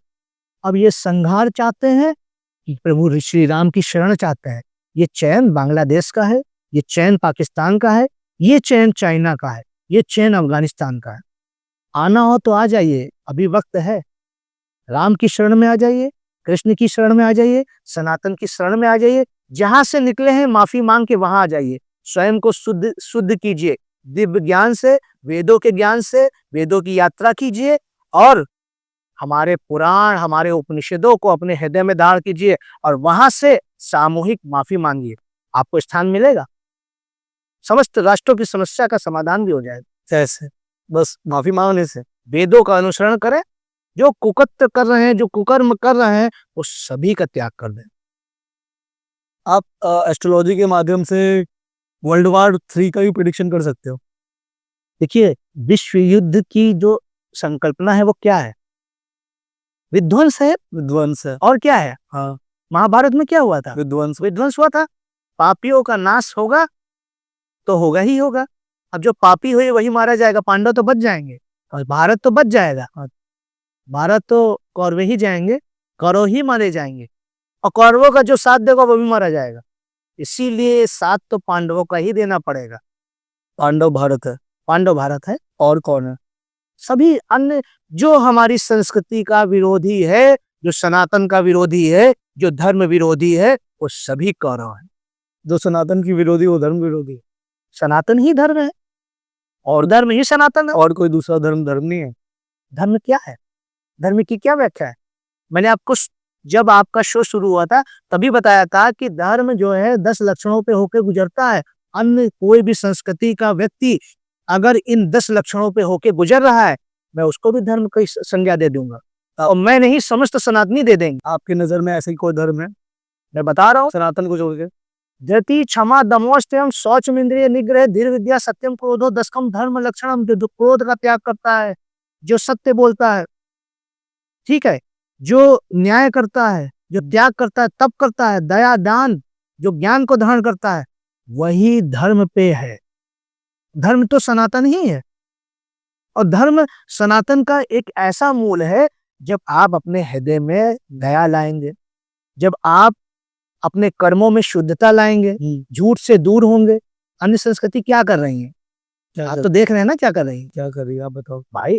अब ये संहार चाहते हैं कि प्रभु श्री राम की शरण चाहते हैं। ये चैन बांग्लादेश का है, ये चैन पाकिस्तान का है, ये चैन चाइना का है, ये चैन अफगानिस्तान का है। आना हो तो आ जाइए, अभी वक्त है। राम की शरण में आ जाइए, कृष्ण की शरण में आ जाइए, सनातन की शरण में आ जाइए। जहां से निकले हैं माफी मांग के वहां आ जाइए। स्वयं को शुद्ध कीजिए, दिव्य ज्ञान से, वेदों के ज्ञान से, वेदों की यात्रा कीजिए और हमारे पुराण, हमारे उपनिषदों को अपने हृदय में धारण कीजिए और वहां से सामूहिक माफी मांगिए। आपको स्थान मिलेगा, समस्त राष्ट्रों की समस्या का समाधान भी हो जाएगा। ऐसे बस माफी मांगने से। वेदों का अनुसरण करें, जो कुकर्म कर रहे हैं, जो कुकर्म कर रहे हैं, वो सभी का त्याग कर दें। आप एस्ट्रोलॉजी के माध्यम से वर्ल्ड वॉर 3 का भी प्रिडिक्शन कर सकते हो। देखिए, विश्व युद्ध की जो संकल्पना है वो क्या है? विध्वंस है विध्वंस है। और क्या है? हाँ, महाभारत में क्या हुआ था? विध्वंस। विध्वंस हुआ था। पापियों का नाश होगा तो होगा ही होगा। अब जो पापी हुए वही मारा जाएगा, पांडव तो बच जाएंगे और भारत तो बच जाएगा। भारत तो कौरव ही जाएंगे, कौरव ही मारे जाएंगे और कौरवों का जो साथ देगा वो भी मारा जाएगा। इसीलिए साथ तो पांडवों का ही देना पड़ेगा। पांडव भारत है। पांडव भारत है। और कौन है? सभी अन्य जो हमारी संस्कृति का विरोधी है, जो सनातन का विरोधी है, जो धर्म विरोधी है, वो सभी कौरव है। जो सनातन की विरोधी, वो धर्म विरोधी है। सनातन ही धर्म है और धर्म ही सनातन है। और कोई दूसरा धर्म धर्म नहीं है। धर्म क्या है? धर्म की क्या व्याख्या है? मैंने आपको जब आपका शो शुरू हुआ था तभी बताया था कि धर्म जो है 10 लक्षणों पे होके गुजरता है। अन्य कोई भी संस्कृति का व्यक्ति अगर इन 10 लक्षणों पे होके गुजर रहा है, मैं उसको भी धर्म की संज्ञा दे दूंगा और मैं नहीं, समस्त सनातनी दे देंगे। आपकी नजर में ऐसा ही कोई धर्म है? मैं बता रहा हूँ, सनातन को छोड़ के। धृति, क्षमा, दमोष्टयम, शौचम, इंद्रिय निग्रह, धीर विद्या, सत्यम, क्रोधो, दशकम, धर्म लक्षणम, जो क्रोध का त्याग करता है, जो सत्य बोलता है, ठीक है, जो न्याय करता है, जो त्याग करता है, तप करता है, दया, दान, जो ज्ञान को धारण करता है, वही धर्म पे है। धर्म तो सनातन ही है और धर्म सनातन का एक ऐसा मूल है, जब आप अपने हृदय में दया लाएंगे, जब आप अपने कर्मों में शुद्धता लाएंगे, झूठ से दूर होंगे। अन्य संस्कृति क्या कर रही है? आप तो देख रहे हैं ना क्या कर रही है। क्या कर रही है आप बताओ भाई?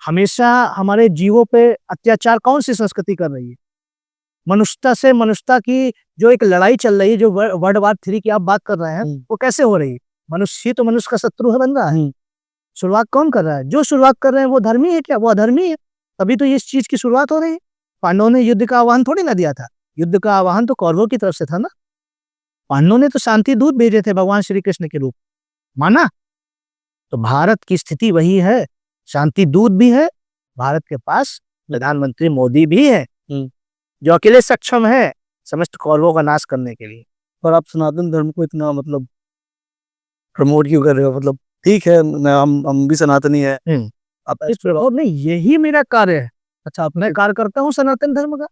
हमेशा हमारे जीवों पे अत्याचार कौन सी संस्कृति कर रही है? मनुष्यता से मनुष्यता की जो एक लड़ाई चल रही है, जो वर्ल्ड वॉर 3 की आप बात कर रहे हैं, वो कैसे हो रही है? मनुष्य ही तो मनुष्य का शत्रु है, बन रहा है। शुरुआत कौन कर रहा है? जो शुरुआत कर रहे हैं वो धर्मी है क्या? वो अधर्मी है। तभी तो इस चीज की शुरुआत हो रही है। पांडवों ने युद्ध का आह्वान थोड़ी ना दिया था, युद्ध का आह्वान तो कौरवों की तरफ से था ना। पांडवों ने तो शांति दूत भेजे थे भगवान श्री कृष्ण के रूप, माना? तो भारत की स्थिति वही है, शांति दूत भी है, भारत के पास प्रधानमंत्री मोदी भी है, जो अकेले सक्षम है समस्त कौरवों का नाश करने के लिए। पर आप सनातन धर्म को इतना मतलब प्रमोट क्यों कर रहे हो? मतलब ठीक है, हम भी सनातनी है। अब इस प्रभाव में यही मेरा कार्य है। अच्छा, मैं कार्य करता हूँ सनातन धर्म का।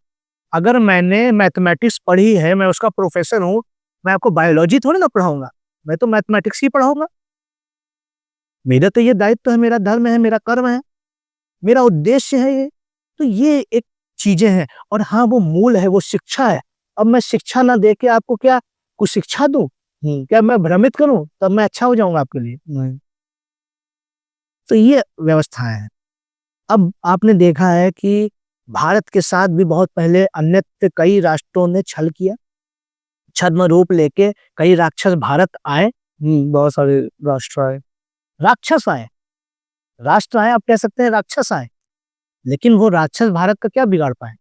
अगर मैंने मैथमेटिक्स पढ़ी है, मैं उसका प्रोफेसर हूँ, मैं आपको बायोलॉजी थोड़ी ना पढ़ाऊंगा, मैं तो मैथमेटिक्स ही पढ़ाऊंगा। मेरा तो ये दायित्व है, मेरा धर्म है, मेरा कर्म है, मेरा उद्देश्य है ये। तो ये एक चीजें हैं और हाँ, वो मूल है, वो शिक्षा है। अब मैं शिक्षा ना दे के आपको क्या कुछ शिक्षा दूं? क्या मैं भ्रमित करूं तब मैं अच्छा हो जाऊंगा आपके लिए? नहीं। तो ये व्यवस्थाएं हैं। अब आपने देखा है कि भारत के साथ भी बहुत पहले अन्य कई राष्ट्रों ने छल किया, छद्म रूप लेके कई राक्षस भारत आए। बहुत सारे राष्ट्र आए, राक्षस आए, राष्ट्र आए, आप कह सकते हैं राक्षस आए, लेकिन वो राक्षस भारत का क्या बिगाड़ पाए?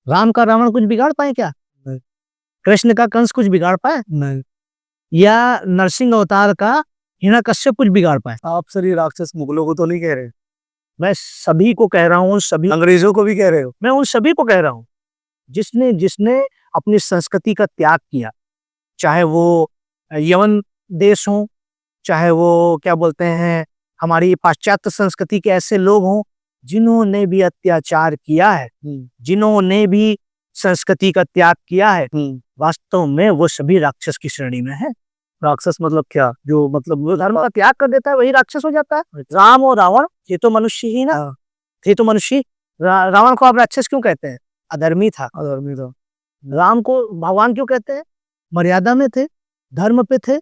राम का रावण कुछ बिगाड़ पाए क्या? नहीं। कृष्ण का कंस कुछ बिगाड़ पाए? नहीं। या नरसिंह अवतार का हिरण्यकश्यप कुछ बिगाड़ पाए? आप सर ये राक्षस मुगलों को तो नहीं कह रहे? मैं सभी को कह रहा हूँ, सभी अंग्रेजों को भी कह रहे हो? मैं उन सभी को कह रहा हूँ जिसने जिसने अपनी संस्कृति का त्याग किया, चाहे वो यवन देश हो, चाहे वो क्या बोलते हैं हमारी पाश्चात्य संस्कृति के ऐसे लोग हों जिन्होंने भी अत्याचार किया है, जिन्होंने भी संस्कृति का त्याग किया है, वास्तव में वो सभी राक्षस की श्रेणी में है। राक्षस मतलब क्या? जो मतलब वो धर्म का त्याग कर देता है वही राक्षस हो जाता है। राम और रावण ये तो मनुष्य ही ना, हाँ, थे तो मनुष्य ही। रावण को आप राक्षस क्यों कहते हैं? अधर्मी था। अधर्मी था। राम को भगवान क्यों कहते हैं? मर्यादा में थे, धर्म पे थे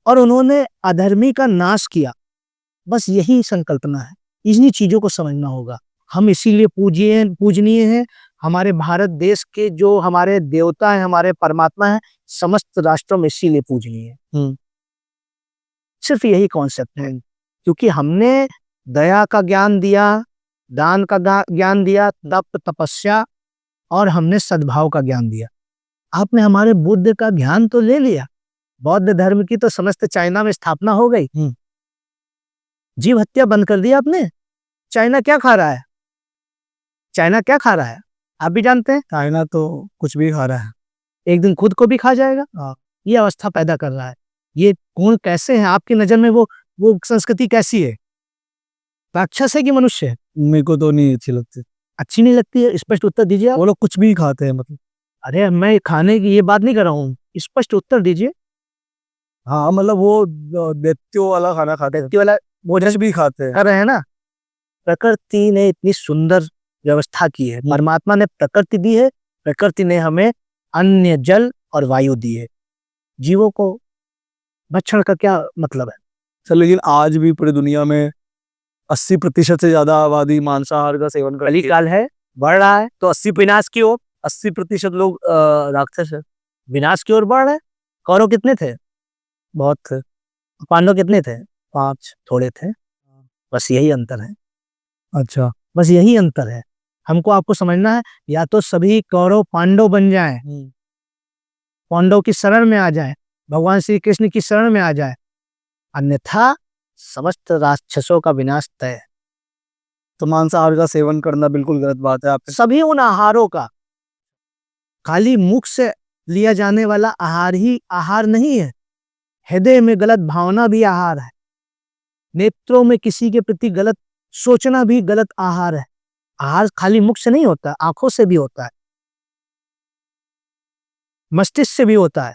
और उन्होंने अधर्मी का नाश किया। बस यही संकल्पना है, इन्हीं चीजों को समझना होगा। हम इसीलिए पूजनीय हैं। हमारे भारत देश के जो हमारे देवता हैं, हमारे परमात्मा हैं, समस्त राष्ट्रों में इसीलिए पूजनीय है। सिर्फ यही कॉन्सेप्ट है, क्योंकि हमने दया का ज्ञान दिया, दान का ज्ञान दिया, तप तपस्या और हमने सद्भाव का ज्ञान दिया। आपने हमारे बुद्ध का ज्ञान तो ले लिया, बौद्ध धर्म की तो समस्त चाइना में स्थापना हो गई। जीव हत्या बंद कर दिया आपने। चाइना क्या खा रहा है? चाइना क्या खा रहा है आप भी जानते हैं। चाइना तो कुछ भी खा रहा है। एक दिन खुद को भी खा जाएगा। ये अवस्था पैदा कर रहा है। ये कौन कैसे है आपकी नजर में? वो संस्कृति कैसी है? राक्षस है कि मनुष्य है? मेरे को तो नहीं अच्छी लगती। अच्छी नहीं लगती है? स्पष्ट उत्तर दीजिए आप। वो लोग कुछ भी खाते हैं मतलब। अरे मैं खाने की ये बात नहीं कर रहा हूँ, स्पष्ट उत्तर दीजिए। हाँ मतलब वो दैत्यों वाला खाना खाते हैं, वाला भोजन भी खाते हैं। कर रहे हैं ना। प्रकृति ने इतनी सुंदर व्यवस्था की है, परमात्मा ने प्रकृति दी है, प्रकृति ने हमें अन्य जल और वायु दी है। जीवों को भक्षण का क्या मतलब है? सर लेकिन आज भी पूरी दुनिया में 80% से ज्यादा आबादी मांसाहार का सेवन करती है। कलिकाल है, बढ़ रहा है, तो 80 विनाश की ओर। 80% लोग राक्षस है। विनाश की ओर बढ़ रहा है। कौरव कितने थे? बहुत थे। पांडव कितने थे? 5। थोड़े थे। बस यही अंतर है। अच्छा। बस यही अंतर है। हमको आपको समझना है, या तो सभी कौरव पांडव बन जाएं, पांडव की शरण में आ जाएं, भगवान श्री कृष्ण की शरण में आ जाएं, अन्यथा समस्त राक्षसों का विनाश तय है। तो मांसाहार का सेवन करना बिल्कुल गलत बात है। आप सभी उन आहारों का, खाली मुख से लिया जाने वाला आहार ही आहार नहीं है, हृदय में गलत भावना भी आहार है, नेत्रों में किसी के प्रति गलत सोचना भी गलत आहार है। आहार खाली मुख से नहीं होता, आंखों से भी होता है, मस्तिष्क से भी होता है।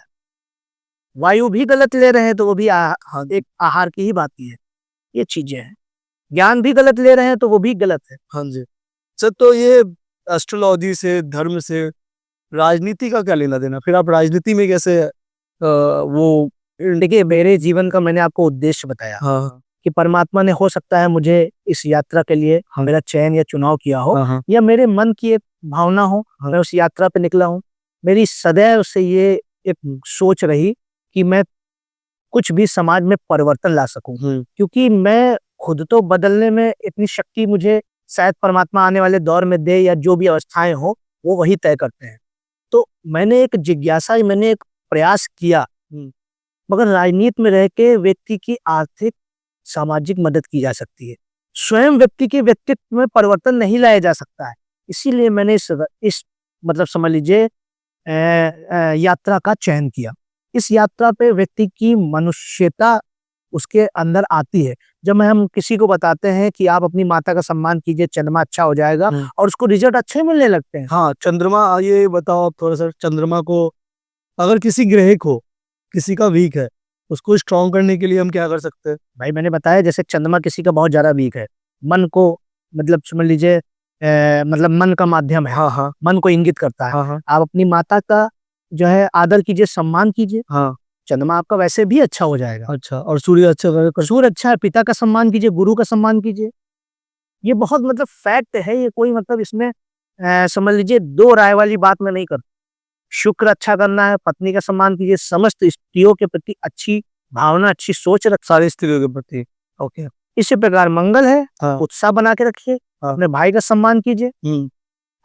वायु भी गलत ले रहे हैं तो वो भी एक आहार की ही बात है। ये चीजें हैं। ज्ञान भी गलत ले रहे हैं तो वो भी गलत है। हाँ जी सर। तो ये एस्ट्रोलॉजी से, धर्म से, राजनीति का क्या लेना देना? फिर आप राजनीति में कैसे वो? देखिए, मेरे जीवन का मैंने आपको उद्देश्य बताया। हाँ कि परमात्मा ने हो सकता है मुझे इस यात्रा के लिए मेरा चयन या चुनाव किया हो, हाँ। या मेरे मन की एक भावना हो, मैं उस यात्रा पे निकला हूँ। मेरी सदैव से ये एक सोच रही कि मैं कुछ भी समाज में परिवर्तन ला सकूं, क्योंकि मैं खुद तो बदलने में इतनी शक्ति मुझे शायद परमात्मा आने वाले दौर में दे, या जो भी अवस्थाएं हो वो वही तय करते हैं। तो मैंने एक जिज्ञासा, मैंने एक प्रयास किया, मगर राजनीति में रह के व्यक्ति की आर्थिक सामाजिक मदद की जा सकती है, स्वयं व्यक्ति के व्यक्तित्व में परिवर्तन नहीं लाया जा सकता है। इसीलिए मैंने इस मतलब समझ लीजिए यात्रा का चयन किया। इस यात्रा पे व्यक्ति की मनुष्यता उसके अंदर आती है। जब हम किसी को बताते हैं कि आप अपनी माता का सम्मान कीजिए, चंद्रमा अच्छा हो जाएगा, और उसको रिजल्ट अच्छे मिलने लगते हैं। हाँ चंद्रमा, ये बताओ आप थोड़ा सा। चंद्रमा को अगर किसी ग्रह को, किसी का वीक है, उसको स्ट्रॉन्ग करने के लिए हम क्या कर सकते हैं? भाई मैंने बताया, जैसे चंद्रमा किसी का बहुत ज्यादा वीक है, मन को मतलब समझ लीजिए मतलब मन का माध्यम है। हाँ। मन को इंगित करता है। हाँ। आप अपनी माता का जो है आदर कीजिए, सम्मान कीजिए, हाँ। चंद्रमा आपका वैसे भी अच्छा हो जाएगा। अच्छा, और सूर्य अच्छा कर? सूर्य अच्छा है, पिता का सम्मान कीजिए, गुरु का सम्मान कीजिए। ये बहुत मतलब फैक्ट है, ये कोई मतलब इसमें समझ लीजिए दो राय वाली बात मैं नहीं करता। शुक्र अच्छा करना है, पत्नी का सम्मान कीजिए, समस्त स्त्रियों के प्रति अच्छी भावना, अच्छी सोच रख, सारी स्त्रियों के प्रति। ओके। इसी प्रकार मंगल है, हाँ। उत्साह बना के रखिए, अपने भाई का सम्मान कीजिए,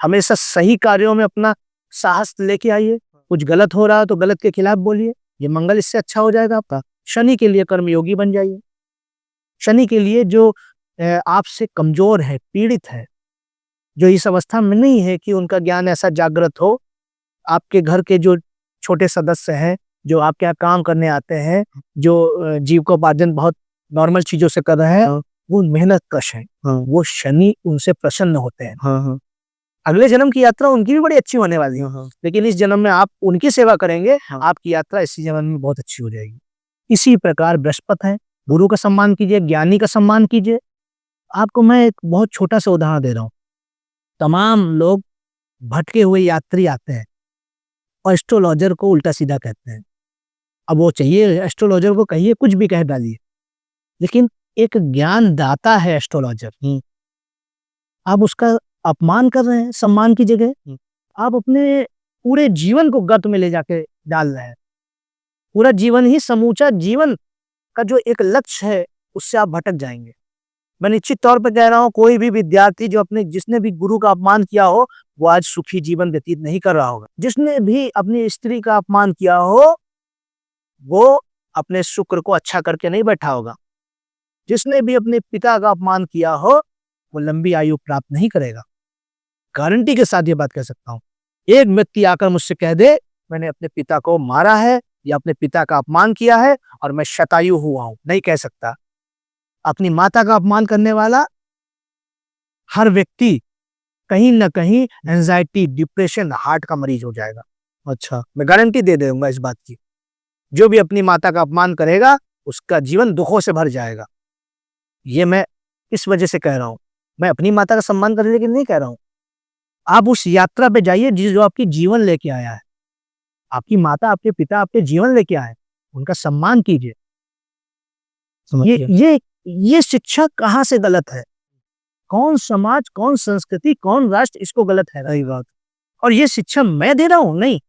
हमेशा सही कार्यों में अपना साहस लेके आइए। कुछ गलत हो रहा है तो गलत के खिलाफ बोलिए, ये मंगल इससे अच्छा हो जाएगा आपका। शनि के लिए कर्मयोगी बन जाइए। शनि के लिए जो आपसे कमजोर है, पीड़ित है, जो इस अवस्था में नहीं है कि उनका ज्ञान ऐसा जागृत हो, आपके घर के जो छोटे सदस्य हैं, जो आपके यहाँ काम करने आते हैं, जो जीविकोपार्जन बहुत नॉर्मल चीजों से कर रहे हैं, वो मेहनत कश है, वो शनि उनसे प्रसन्न होते हैं। अगले जन्म की यात्रा उनकी भी बड़ी अच्छी होने वाली है, लेकिन इस जन्म में आप उनकी सेवा करेंगे, आपकी यात्रा इसी जन्म में बहुत अच्छी हो जाएगी। इसी प्रकार बृहस्पति है, गुरु का सम्मान कीजिए, ज्ञानी का सम्मान कीजिए। आपको मैं एक बहुत छोटा सा उदाहरण दे रहा हूँ। तमाम लोग भटके हुए यात्री आते हैं और एस्ट्रोलॉजर को उल्टा सीधा कहते हैं। अब वो चाहिए एस्ट्रोलॉजर को कहिए कुछ भी कह डालिए, लेकिन एक ज्ञान दाता है एस्ट्रोलॉजर, आप उसका अपमान कर रहे हैं सम्मान की जगह। आप अपने पूरे जीवन को गर्त में ले जाके डाल रहे हैं। पूरा जीवन ही, समूचा जीवन का जो एक लक्ष्य है, उससे आप भटक जाएंगे। मैं निश्चित तौर पर कह रहा हूँ, कोई भी विद्यार्थी जो जिसने भी गुरु का अपमान किया हो, वो आज सुखी जीवन व्यतीत नहीं कर रहा होगा। जिसने भी अपनी स्त्री का अपमान किया हो, वो अपने शुक्र को अच्छा करके नहीं बैठा होगा। जिसने भी अपने पिता का अपमान किया हो, वो लंबी आयु प्राप्त नहीं करेगा। गारंटी के साथ ये बात कह सकता हूँ। एक व्यक्ति आकर मुझसे कह दे मैंने अपने पिता को मारा है या अपने पिता का अपमान किया है और मैं शतायु हुआ हूं, नहीं कह सकता। अपनी माता का अपमान करने वाला हर व्यक्ति कहीं ना कहीं एंजाइटी, डिप्रेशन, हार्ट का मरीज हो जाएगा। अच्छा, मैं गारंटी दे दूंगा इस बात की। जो भी अपनी माता का अपमान करेगा, उसका जीवन दुखों से भर जाएगा। ये मैं इस वजह से कह रहा हूं। मैं अपनी माता का सम्मान करने के लिए नहीं कह रहा हूं। आप उस यात्रा पे जाइए जो आपकी जीवन लेके आया है। आपकी माता, आपके पिता आपके जीवन लेके आए, उनका सम्मान कीजिए। ये शिक्षा कहाँ से गलत है? कौन समाज, कौन संस्कृति, कौन राष्ट्र इसको गलत है? रही बात। और ये शिक्षा मैं दे रहा हूं? नहीं,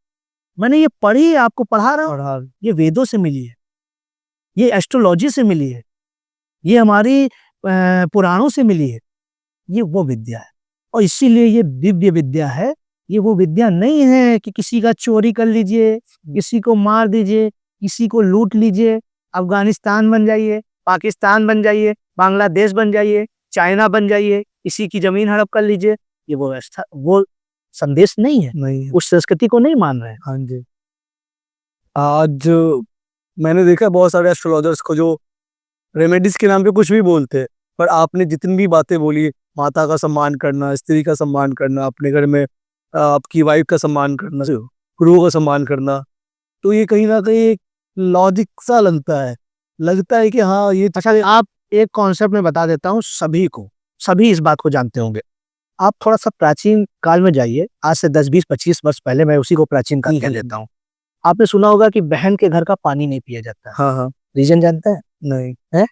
मैंने ये पढ़ी, आपको पढ़ा रहा हूं। ये वेदों से मिली है, ये एस्ट्रोलॉजी से मिली है, ये हमारी पुराणों से मिली है। ये वो विद्या है और इसीलिए ये दिव्य विद्या है। ये वो विद्या नहीं है कि किसी का चोरी कर लीजिए, किसी को मार दीजिए, किसी को लूट लीजिए, अफगानिस्तान बन जाइए, पाकिस्तान बन जाइए, बांग्लादेश बन जाइए, चाइना बन जाइए, किसी की जमीन हड़प कर लीजिए। ये वो व्यवस्था, वो संदेश नहीं है, नहीं। उस संस्कृति को नहीं मान रहे हैं। हाँ जी। आज मैंने देखा बहुत सारे एस्ट्रोलॉजर्स को जो रेमेडीज के नाम पे कुछ भी बोलते हैं, पर आपने जितनी भी बातें बोली, माता का सम्मान करना, स्त्री का सम्मान करना, अपने घर में आपकी वाइफ का सम्मान करना, गुरु का सम्मान करना, तो ये कहीं ना कहीं एक लॉजिक सा लगता है कि हाँ ये। अच्छा, आप एक कॉन्सेप्ट में बता देता हूँ सभी को, सभी इस बात को जानते होंगे। आप थोड़ा सा प्राचीन काल में जाइए, आज से 10, 20, 25 वर्ष पहले, मैं उसी को प्राचीन काल कह देता हूँ। आपने सुना होगा कि बहन के घर का पानी नहीं पिया जाता है। हाँ हाँ। रीजन जानते हैं? नहीं है,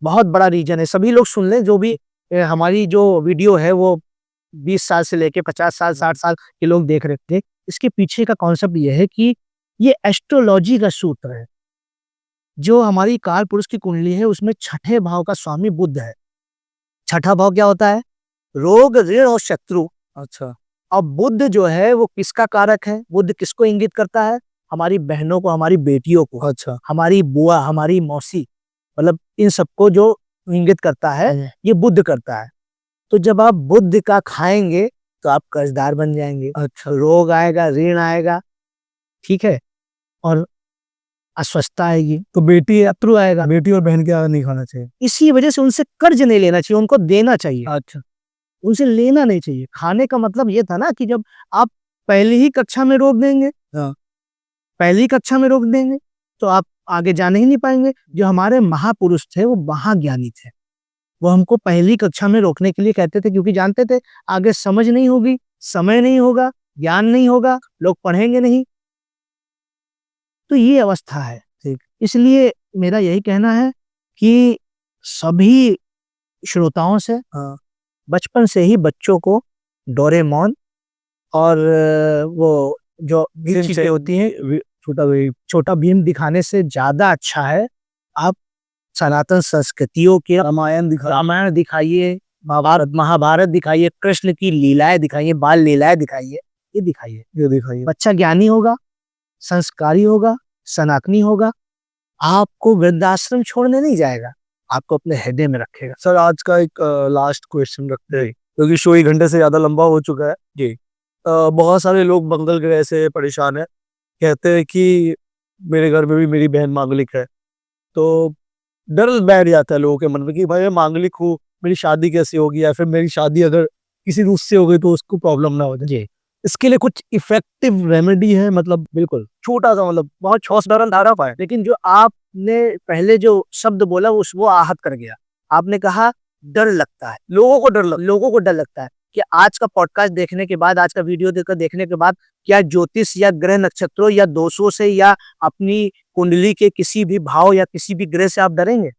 बहुत बड़ा रीजन है। सभी लोग सुन लें, जो भी हमारी जो वीडियो है वो 20 साल से लेके 50 साल, 60 साल के लोग देख रहे थे। इसके पीछे का कॉन्सेप्ट ये है कि ये एस्ट्रोलॉजी का सूत्र है। जो हमारी काल पुरुष की कुंडली है, उसमें छठे भाव का स्वामी बुध है। छठा भाव क्या होता है? रोग, ऋण और शत्रु। अच्छा। अब बुध जो है वो किसका कारक है? बुध किसको इंगित करता है? हमारी बहनों को, हमारी बेटियों को। अच्छा। हमारी बुआ, हमारी मौसी, मतलब इन सबको जो इंगित करता है, ये बुध करता है। तो जब आप बुध का खाएंगे तो आप कर्जदार बन जाएंगे। अच्छा। रोग आएगा, ऋण आएगा, ठीक है, और अस्वस्थता आएगी, तो बेटी शत्रु आएगा। बेटी और बहन क्या नहीं खाना चाहिए? इसी वजह से उनसे कर्ज नहीं लेना चाहिए, उनको देना चाहिए। अच्छा। उनसे लेना नहीं चाहिए। खाने का मतलब ये था ना कि जब आप पहली ही कक्षा में रोक देंगे, हाँ। पहली कक्षा में रोक देंगे तो आप आगे जाने ही नहीं पाएंगे। जो हमारे महापुरुष थे वो महाज्ञानी थे, वो हमको पहली कक्षा में रोकने के लिए कहते थे, क्योंकि जानते थे आगे समझ नहीं होगी, समय नहीं होगा, ज्ञान नहीं होगा, लोग पढ़ेंगे नहीं। तो ये अवस्था है। ठीक। इसलिए मेरा यही कहना है कि सभी श्रोताओं से बचपन से ही बच्चों को डोरेमोन और वो जो भी चीजें होती हैं, छोटा भीम दिखाने से ज्यादा अच्छा है आप सनातन संस्कृतियों के रामायण दिखाइए, महाभारत दिखाइए, कृष्ण की लीलाएं दिखाइए, बाल लीलाएं दिखाइए, ये दिखाइए। बच्चा ज्ञानी होगा, संस्कारी होगा, सनातनी होगा, आपको वृद्धाश्रम छोड़ने नहीं जाएगा, आपको अपने हृदय में रखेगा। सर आज का एक लास्ट क्वेश्चन रखते हैं क्योंकि शो 1 घंटे से ज़्यादा लंबा हो चुका है। जी। बहुत सारे लोग मंगल ग्रह से परेशान हैं। कहते हैं कि मेरे घर में भी मेरी बहन मांगलिक है। तो डर बैठ जाता है लोगों के मन में कि भाई मैं मांगलिक हूँ, मेरी शादी कैसे होगी, या फिर मेरी शादी अगर किसी रूस से हो गई तो उसको प्रॉब्लम ना हो जाए। जी, इसके लिए कुछ इफेक्टिव रेमेडी है? मतलब बिल्कुल। छोटा-सा, मतलब बहुत ठोस धारा पाए। लेकिन जो आपने पहले जो शब्द बोला वो आहत कर गया। आपने कहा डर लगता है। लोगों को डर लग लोगों को डर लगता है कि आज का पॉडकास्ट देखने के बाद, आज का वीडियो देखने के बाद क्या ज्योतिष या ग्रह नक्षत्रों या दोषों से या अपनी कुंडली के किसी भी भाव या किसी भी ग्रह से आप डरेंगे?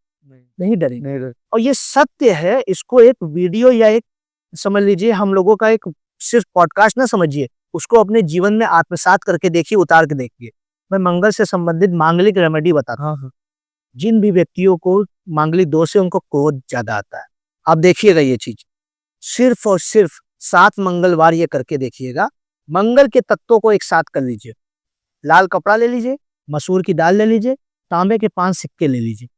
नहीं डरेंगे। नहीं डर। और ये सत्य है, इसको एक वीडियो या एक समझ लीजिए हम लोगों का एक सिर्फ पॉडकास्ट ना समझिए, उसको अपने जीवन में आत्मसात करके देखिए, उतार के देखिए। मैं मंगल से संबंधित मांगलिक रेमेडी बताता हूँ। हाँ। जिन भी व्यक्तियों को मांगलिक दोष है उनको क्रोध ज्यादा आता है, आप देखिएगा ये चीज, सिर्फ और सिर्फ 7 मंगलवार ये करके देखिएगा। मंगल के तत्वों को एक साथ कर लीजिए। लाल कपड़ा ले लीजिए, मसूर की दाल ले लीजिए, तांबे के 5 सिक्के ले लीजिए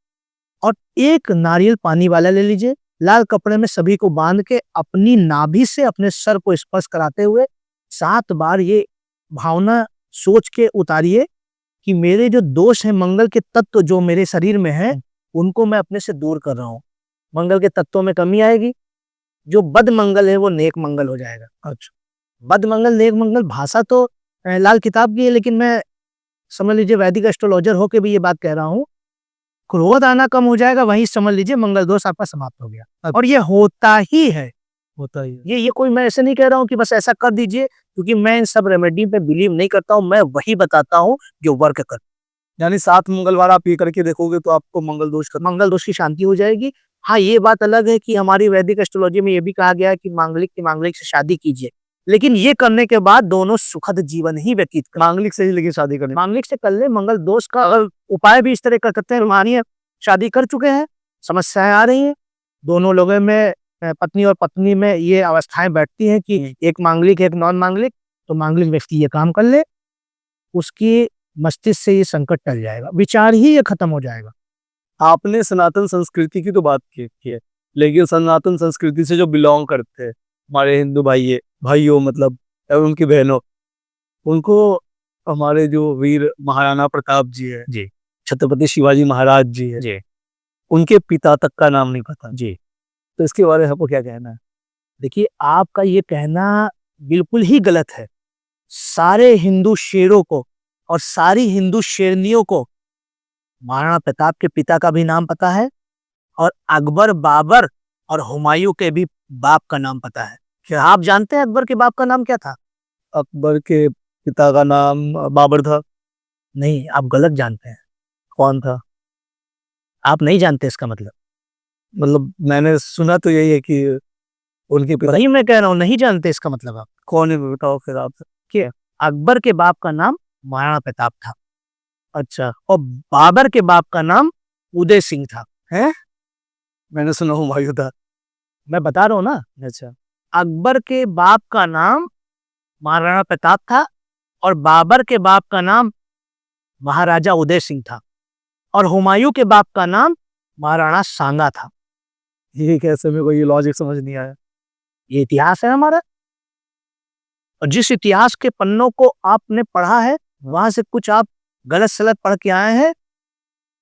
और एक नारियल पानी वाला ले लीजिए। लाल कपड़े में सभी को बांध के अपनी नाभि से अपने सर को स्पर्श कराते हुए 7 बार ये भावना सोच के उतारिए कि मेरे जो दोष हैं, मंगल के तत्व जो मेरे शरीर में हैं, उनको मैं अपने से दूर कर रहा हूँ। मंगल के तत्वों में कमी आएगी, जो बद मंगल है वो नेक मंगल हो जाएगा। अच्छा। बद मंगल नेक मंगल भाषा तो लाल किताब की है, लेकिन मैं समझ लीजिए वैदिक एस्ट्रोलॉजर होके भी ये बात कह रहा हूँ। क्रोध आना कम हो जाएगा, वहीं समझ लीजिए मंगल दोष आपका समाप्त हो गया। और ये होता ही है, होता ही है। ये कोई, मैं ऐसे नहीं कह रहा हूँ कि बस ऐसा कर दीजिए, क्योंकि मैं इन सब रेमेडी पे बिलीव नहीं करता हूँ। मैं वही बताता हूँ जो वर्क कर। यानी 7 मंगलवार आप ये करके देखोगे तो आपको मंगल दोष की शांति हो जाएगी। हाँ, ये बात अलग है कि हमारी वैदिक एस्ट्रोलॉजी में ये भी कहा गया है कि मांगलिक से शादी कीजिए, लेकिन ये करने के बाद दोनों सुखद जीवन ही व्यतीत करें। मांगलिक से ही लेकिन शादी करनी। मांगलिक से कर ले, मंगल दोष का अगर उपाय भी इस तरह कर सकते हैं। मानिए शादी कर चुके हैं, समस्याएं आ रही हैं, दोनों लोगों में पत्नी और पत्नी में ये अवस्थाएं बैठती हैं कि एक मांगलिक एक नॉन मांगलिक, तो मांगलिक व्यक्ति ये काम कर ले, उसकी मस्तिष्क से ये संकट टल जाएगा, विचार ही ये खत्म हो जाएगा। आपने सनातन संस्कृति की तो बात की है, लेकिन सनातन संस्कृति से जो बिलोंग करते हैं हमारे हिंदू भाइयों मतलब उनकी बहनों, उनको हमारे जो वीर महाराणा प्रताप जी है, जी छत्रपति शिवाजी महाराज जी है, जी उनके पिता तक का नाम नहीं पता। जी। तो इसके बारे में आपको क्या कहना है? देखिए, आपका ये कहना बिल्कुल ही गलत है। सारे हिंदू शेरों को और सारी हिंदू शेरनियों को महाराणा प्रताप के पिता का भी नाम पता है, और अकबर, बाबर और हुमायूं के भी बाप का नाम पता है। क्या आप जानते हैं अकबर के बाप का नाम क्या था? अकबर के पिता का नाम बाबर था। नहीं, आप गलत जानते हैं। कौन था? आप नहीं जानते इसका मतलब। मतलब मैंने सुना तो यही है कि उनके पिता। वही मैं कह रहा हूँ, नहीं जानते इसका मतलब आप। कौन है बताओ फिर आप। कि अकबर के बाप का नाम महाराणा प्रताप था अच्छा। और बाबर के बाप का नाम उदय सिंह था। है, मैंने सुना हुमायूं था। मैं बता रहा हूँ ना, अच्छा। अकबर के बाप का नाम महाराणा प्रताप था और बाबर के बाप का नाम महाराजा उदय सिंह था और हुमायूं के बाप का नाम महाराणा सांगा था। ये कैसे, मेरे को ये लॉजिक समझ नहीं आया। ये इतिहास है हमारा, और जिस इतिहास के पन्नों को आपने पढ़ा है वहां से कुछ आप गलत सलत पढ़ के आए हैं।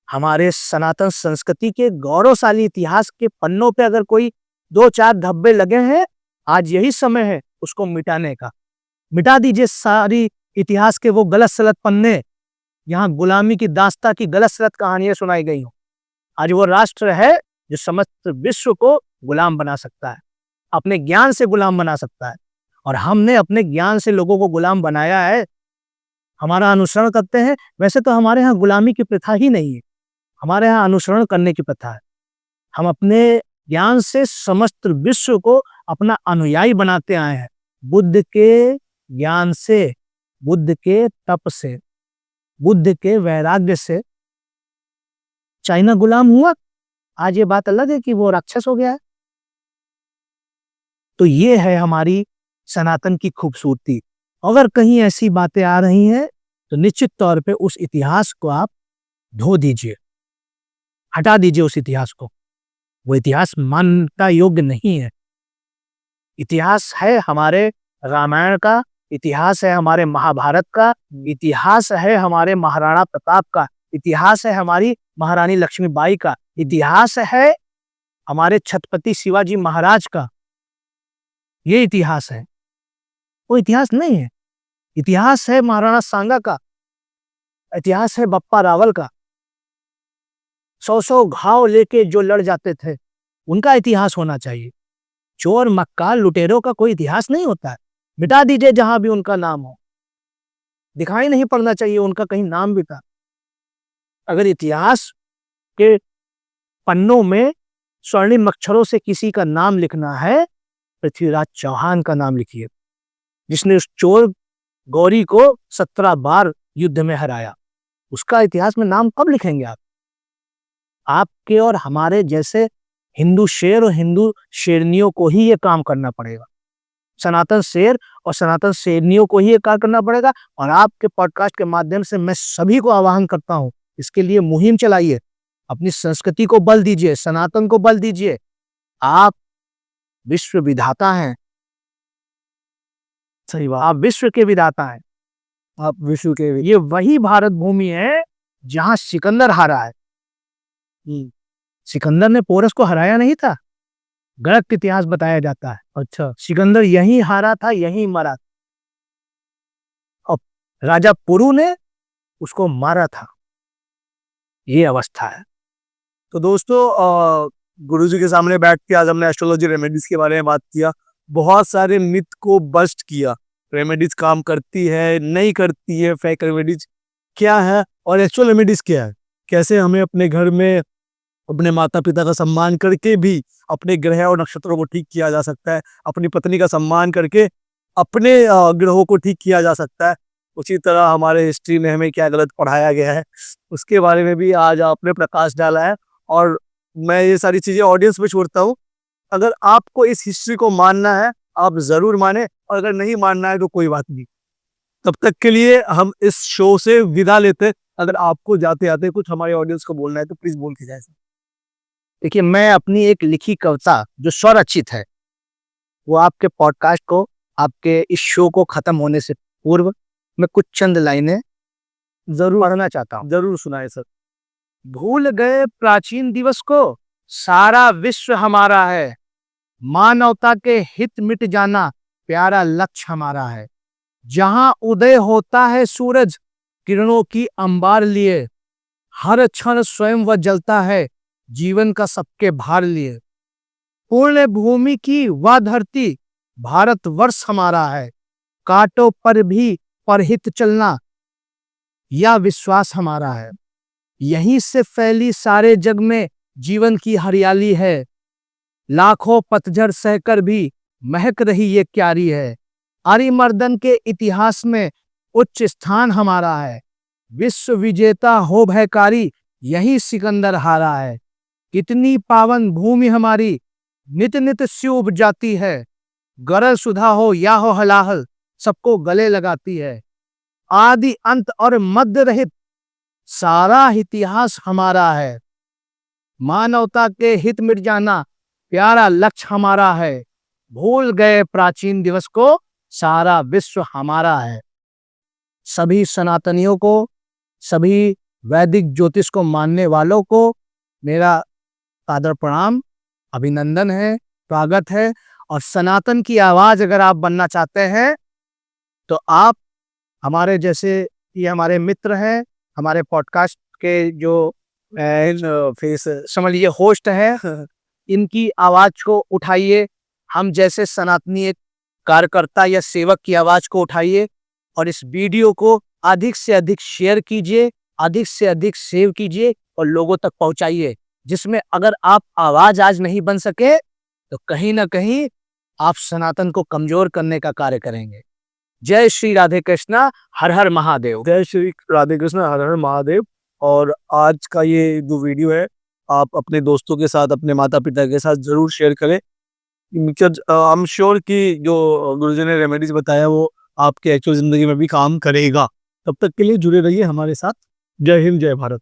हमारे सनातन संस्कृति के गौरवशाली इतिहास के पन्नों पे अगर कोई 2-4 धब्बे लगे हैं, आज यही समय है उसको मिटाने का। मिटा दीजिए सारी इतिहास के वो गलत सलत पन्ने, यहाँ गुलामी की दास्ता की गलत सलत कहानियां सुनाई गई हो। आज वो राष्ट्र है जो समस्त विश्व को गुलाम बना सकता है, अपने ज्ञान से गुलाम बना सकता है, और हमने अपने ज्ञान से लोगों को गुलाम बनाया है। हमारा अनुसरण करते हैं। वैसे तो हमारे यहाँ गुलामी की प्रथा ही नहीं है, हमारे यहाँ अनुसरण करने की प्रथा है। हम अपने ज्ञान से समस्त विश्व को अपना अनुयायी बनाते आए हैं। बुद्ध के ज्ञान से, बुद्ध के तप से, बुद्ध के वैराग्य से चाइना गुलाम हुआ। आज ये बात अलग है कि वो राक्षस हो गया है। तो ये है हमारी सनातन की खूबसूरती। अगर कहीं ऐसी बातें आ रही हैं तो निश्चित तौर पे उस इतिहास को आप धो दीजिए, हटा दीजिए उस इतिहास को। वो इतिहास मानता योग्य नहीं है। इतिहास है हमारे रामायण का, इतिहास है हमारे महाभारत का, इतिहास है हमारे महाराणा प्रताप का, इतिहास है हमारी महारानी लक्ष्मीबाई का, इतिहास है हमारे छत्रपति शिवाजी महाराज का। ये इतिहास है, वो इतिहास नहीं है। इतिहास है महाराणा सांगा का, इतिहास है बप्पा रावल का। 100 घाव लेके जो लड़ जाते थे, उनका इतिहास होना चाहिए। चोर मक्कार लुटेरों का कोई इतिहास नहीं होता है। मिटा दीजिए जहां भी उनका नाम हो, दिखाई नहीं पड़ना चाहिए उनका कहीं नाम भी था। अगर इतिहास के पन्नों में स्वर्णिम अक्षरों से किसी का नाम लिखना है, पृथ्वीराज चौहान का नाम लिखिए, जिसने उस चोर गौरी को 17 बार युद्ध में हराया। उसका इतिहास में नाम कब लिखेंगे आप? आपके और हमारे जैसे हिंदू शेर और हिंदू शेरनियों को ही ये काम करना पड़ेगा। सनातन शेर और सनातन शेरनियों को ही ये काम करना पड़ेगा। और आपके पॉडकास्ट के माध्यम से मैं सभी को आह्वान करता हूं, इसके लिए मुहिम चलाइए, अपनी संस्कृति को बल दीजिए, सनातन को बल दीजिए। आप विश्व विधाता हैं। सही बात। आप विश्व के विधाता हैं। आप विश्व के ये वही भारत भूमि है जहां सिकंदर हारा है। सिकंदर ने पोरस को हराया नहीं था, गलत इतिहास बताया जाता है। अच्छा, सिकंदर यहीं हारा था, यहीं मरा। अब राजा पुरु ने उसको मारा था। ये अवस्था है। तो दोस्तों गुरुजी के सामने बैठ के आज हमने एस्ट्रोलॉजी रेमेडीज के बारे में बात किया। बहुत सारे मिथ को बस्ट किया। रेमेडीज काम करती है, नहीं करती है, फेक रेमेडीज क्या है और एक्चुअल रेमेडीज क्या है। कैसे हमें अपने घर में अपने माता पिता का सम्मान करके भी अपने ग्रह और नक्षत्रों को ठीक किया जा सकता है। अपनी पत्नी का सम्मान करके अपने ग्रहों को ठीक किया जा सकता है। उसी तरह हमारे हिस्ट्री में हमें क्या गलत पढ़ाया गया है, उसके बारे में भी आज आपने प्रकाश डाला है। और मैं ये सारी चीज़ें ऑडियंस में छोड़ता हूँ। अगर आपको इस हिस्ट्री को मानना है, आप ज़रूर माने, और अगर नहीं मानना है तो कोई बात नहीं। तब तक के लिए हम इस शो से विदा लेते हैं। अगर आपको जाते आते कुछ हमारे ऑडियंस को बोलना है तो प्लीज़ बोल के जाए। देखिए, मैं अपनी एक लिखी कविता जो स्वरचित है, वो आपके पॉडकास्ट को, आपके इस शो को खत्म होने से पूर्व मैं कुछ चंद लाइनें जरूर पढ़ना चाहता हूँ। जरूर सुनाए सर। भूल गए प्राचीन दिवस को, सारा विश्व हमारा है। मानवता के हित मिट जाना, प्यारा लक्ष्य हमारा है। जहां उदय होता है सूरज, किरणों की अंबार लिए, हर क्षण स्वयं वह जलता है, जीवन का सबके भार लिए। पूर्ण भूमि की वह धरती, भारत वर्ष हमारा है। कांटों पर भी परहित चलना, यह विश्वास हमारा है। यहीं से फैली सारे जग में जीवन की हरियाली है। लाखों पतझड़ सहकर भी महक रही ये क्यारी है। आर्यमर्दन के इतिहास में उच्च स्थान हमारा है। विश्व विजेता हो भयकारी, यही सिकंदर हारा है। कितनी पावन भूमि हमारी, नित नित शुभ जाती है। गरज सुधा हो या हो हलाहल, सबको गले लगाती है। आदि अंत और मध्य रहित सारा इतिहास हमारा है। मानवता के हित मिट जाना, प्यारा लक्ष्य हमारा है। भूल गए प्राचीन दिवस को, सारा विश्व हमारा है। सभी सनातनियों को, सभी वैदिक ज्योतिष को मानने वालों को मेरा सादर प्रणाम, अभिनंदन है, स्वागत है। और सनातन की आवाज अगर आप बनना चाहते हैं तो आप हमारे जैसे ये हमारे मित्र हैं, हमारे पॉडकास्ट के जो फेस समझ लीजिए होस्ट हैं, इनकी आवाज को उठाइए। हम जैसे सनातनी एक कार्यकर्ता या सेवक की आवाज को उठाइए और इस वीडियो को अधिक से अधिक शेयर कीजिए, अधिक से अधिक सेव कीजिए और लोगों तक पहुंचाइए, जिसमें अगर आप आवाज आज नहीं बन सके तो कहीं ना कहीं आप सनातन को कमजोर करने का कार्य करेंगे। जय श्री राधे कृष्णा, हर हर महादेव। जय श्री राधे कृष्ण, हर हर महादेव। और आज का ये जो वीडियो है आप अपने दोस्तों के साथ, अपने माता पिता के साथ जरूर शेयर करें। आई एम श्योर कि जो गुरुजी ने रेमेडीज बताया वो आपके एक्चुअल जिंदगी में भी काम करेगा। तब तक के लिए जुड़े रहिए हमारे साथ। जय हिंद, जय भारत।